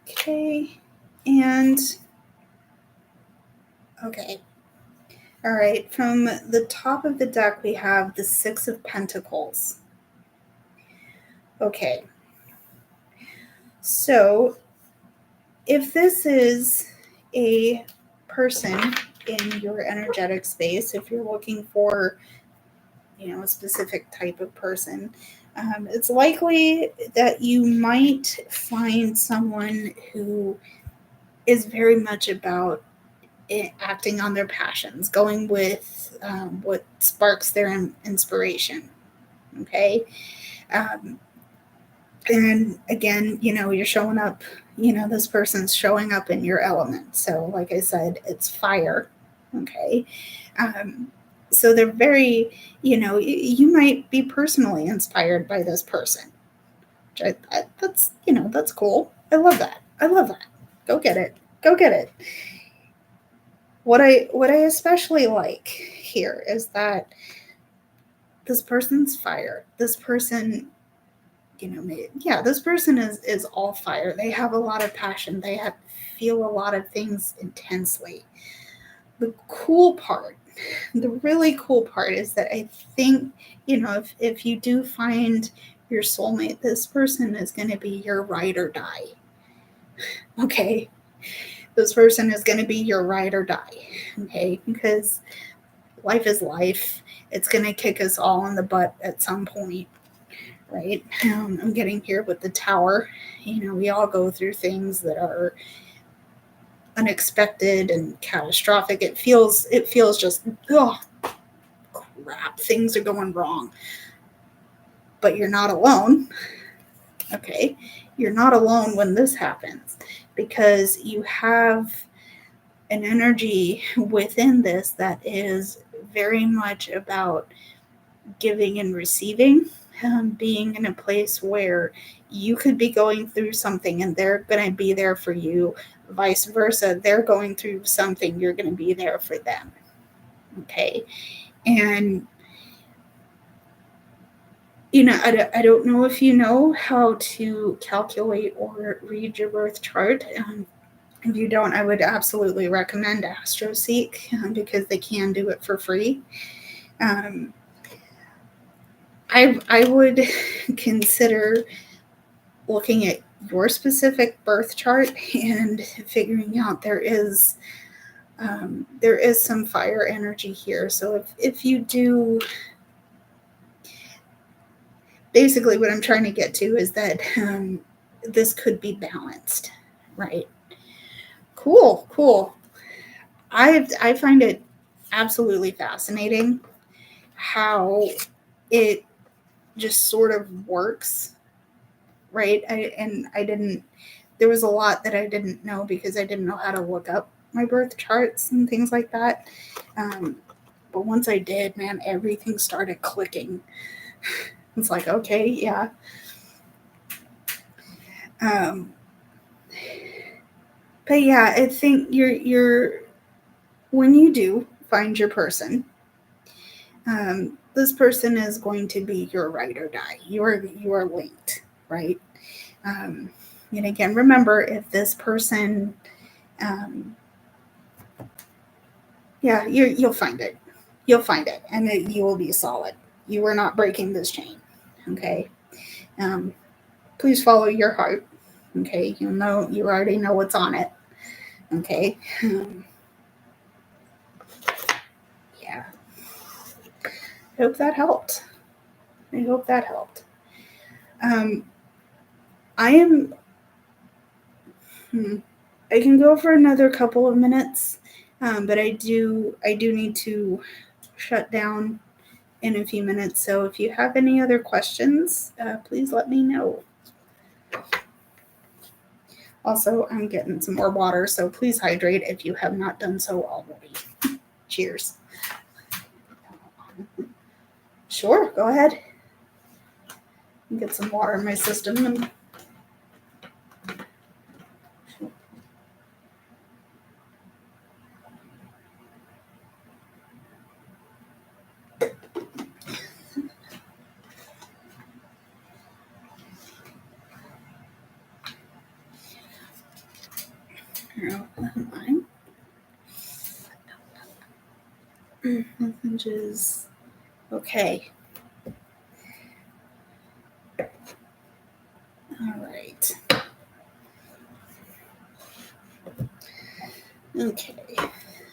Okay, and okay. All right, from the top of the deck we have the Six of Pentacles. Okay. So, if this is a person in your energetic space, if you're looking for a specific type of person, it's likely that you might find someone who is very much about acting on their passions, going with what sparks their inspiration. Okay. And again, you're showing up, this person's showing up in your element. So like I said, it's fire. Okay. So they're very, you might be personally inspired by this person. Which that's cool. I love that. Go get it. What I especially like here is that this person's fire. This person, this person is all fire. They have a lot of passion. They feel a lot of things intensely. The really cool part is that I think, if you do find your soulmate, this person is going to be your ride or die. Okay. This person is going to be your ride or die. Okay. Because life is life. It's going to kick us all in the butt at some point. Right. I'm getting here with the Tower. We all go through things that are unexpected and catastrophic. It feels just, oh, crap, things are going wrong. But you're not alone. Okay. You're not alone when this happens, because you have an energy within this that is very much about giving and receiving, being in a place where you could be going through something and they're going to be there for you, vice versa. They're going through something, you're going to be there for them. Okay. And I don't know if you know how to calculate or read your birth chart. If you don't, I would absolutely recommend AstroSeek because they can do it for free. I would consider looking at your specific birth chart and figuring out there is some fire energy here. So if you do, basically what I'm trying to get to is that this could be balanced, right? Cool. I find it absolutely fascinating how it just sort of works, right? There was a lot that I didn't know because I didn't know how to look up my birth charts and things like that. But once I did, man, everything started clicking. It's like, okay, yeah. But yeah, I think you're when you do find your person, this person is going to be your ride or die. You are linked, right? And again, remember, if this person, you'll find it. You'll find it, and you will be solid. You are not breaking this chain, okay? Please follow your heart, okay? You already know what's on it, okay? Yeah. I hope that helped. I can go for another couple of minutes, but I do need to shut down in a few minutes. So if you have any other questions, please let me know. Also, I'm getting some more water, so please hydrate if you have not done so already. Cheers. Sure, go ahead. Get some water in my system. Linkage. Okay. All right. Okay.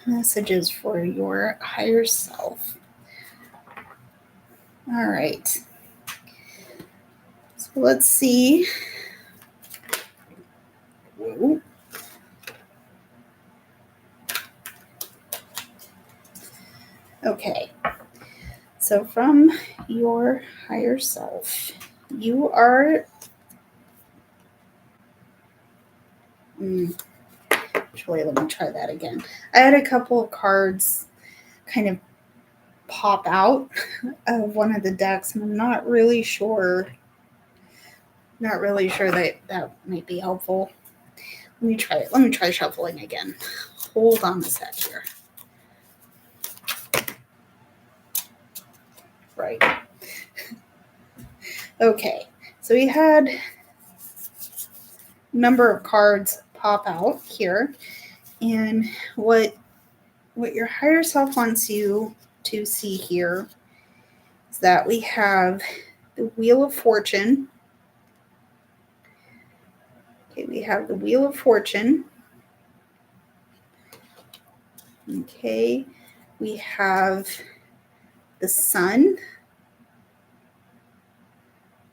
Messages for your higher self. All right. So let's see. Whoa. Okay. So from your higher self, you are. Actually, let me try that again. I had a couple of cards kind of pop out of one of the decks, and I'm not really sure that might be helpful. Let me try it. Let me try shuffling again. Hold on a sec here. Right. Okay. So we had a number of cards pop out here, and what your higher self wants you to see here is that we have the Wheel of Fortune. Okay, we have the Wheel of Fortune. Okay, we have the Sun.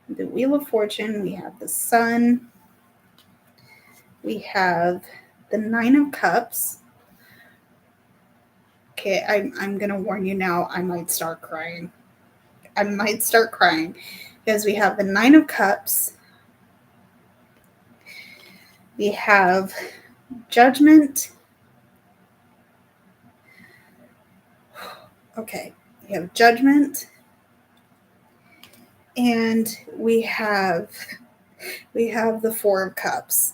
The Wheel of Fortune, we have the Sun. We have the Nine of Cups. Okay, I'm going to warn you now, I might start crying. Because we have the Nine of Cups. We have Judgment. Okay, we have Judgment. And we have the Four of Cups.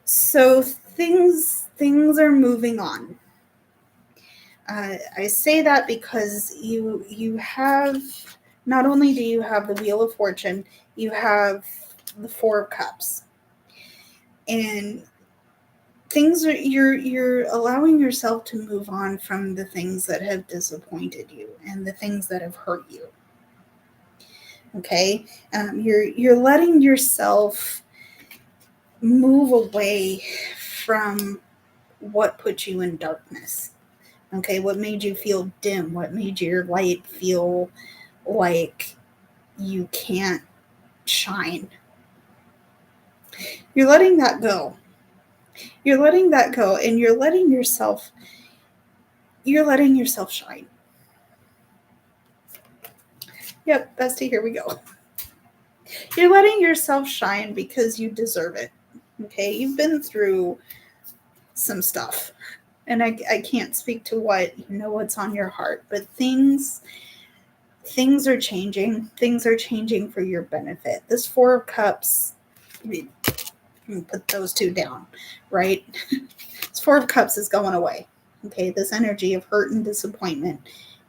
So things are moving on. I say that because you have not only do you have the Wheel of Fortune, you have the Four of Cups. And things are, you're allowing yourself to move on from the things that have disappointed you and the things that have hurt you. Okay, you're letting yourself move away from what put you in darkness. Okay, what made you feel dim? What made your light feel like you can't shine? You're letting that go. You're letting that go, and you're letting yourself shine. Yep, bestie, here we go. You're letting yourself shine because you deserve it. Okay, you've been through some stuff, and I can't speak to what, you know, what's on your heart, but things are changing. Things are changing for your benefit. This Four of Cups, put those two down, right? This Four of Cups is going away. Okay, this energy of hurt and disappointment,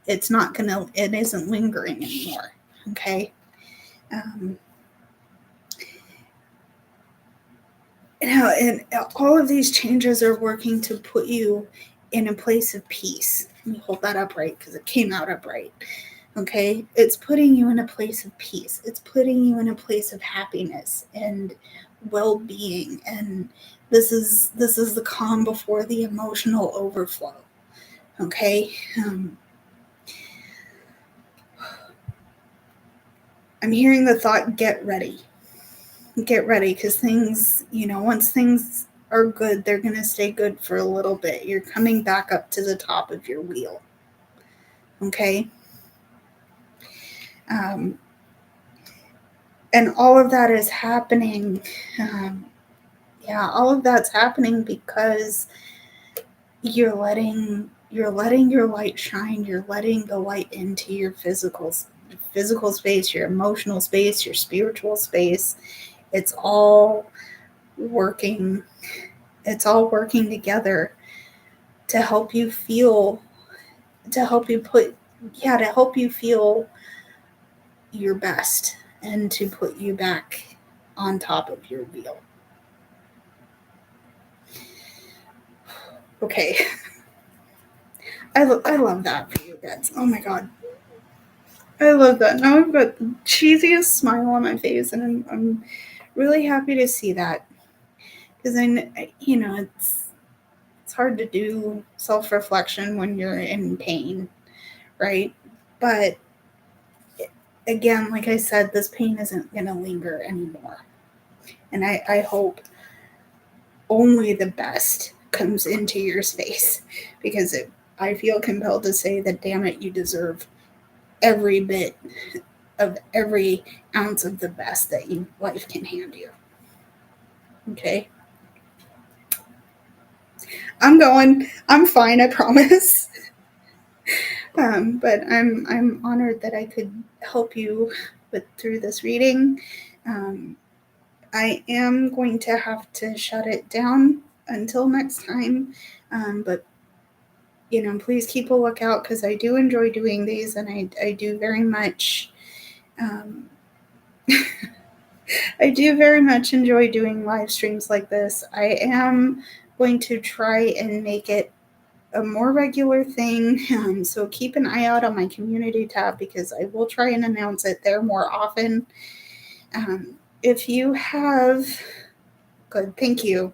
it isn't lingering anymore. Okay. And all of these changes are working to put you in a place of peace. Let me hold that upright because it came out upright. Okay, it's putting you in a place of peace. It's putting you in a place of happiness and well-being. And this is the calm before the emotional overflow. Okay. I'm hearing the thought, get ready. Get ready, because things, you know, once things are good, they're going to stay good for a little bit. You're coming back up to the top of your wheel. Okay. And all of that is happening. All of that's happening because you're letting your light shine. You're letting the light into your physical space, your emotional space, your spiritual space. It's all working. It's all working together to help you feel, to help you feel your best and to put you back on top of your wheel. Okay. I love that for you guys. Oh my God. I love that. Now I've got the cheesiest smile on my face, and I'm really happy to see that. Because it's hard to do self-reflection when you're in pain, right? But again, like I said, this pain isn't going to linger anymore. And I hope only the best comes into your space, because I feel compelled to say that, damn it, you deserve every bit of every ounce of the best that life can hand you. Okay? I'm fine, I promise. But I'm honored that I could help you through this reading. I am going to have to shut it down until next time. But please keep a lookout, because I do enjoy doing these, and I do very much I do very much enjoy doing live streams like this. I am going to try and make it a more regular thing. So keep an eye out on my community tab, because I will try and announce it there more often. If you have, good, thank you.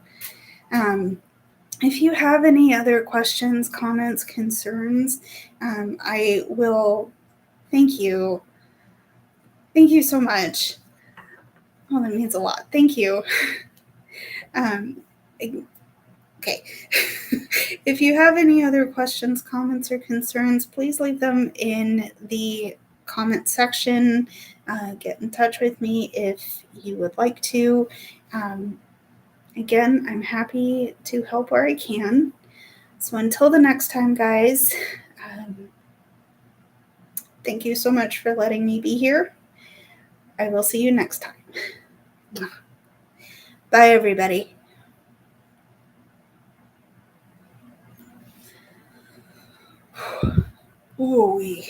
If you have any other questions, comments, concerns, I will, thank you. Thank you so much. Oh, that means a lot. Thank you. Okay. If you have any other questions, comments, or concerns, please leave them in the comment section. Get in touch with me if you would like to. Again, I'm happy to help where I can. So until the next time, guys, thank you so much for letting me be here. I will see you next time. Bye, everybody. Ooh-wee.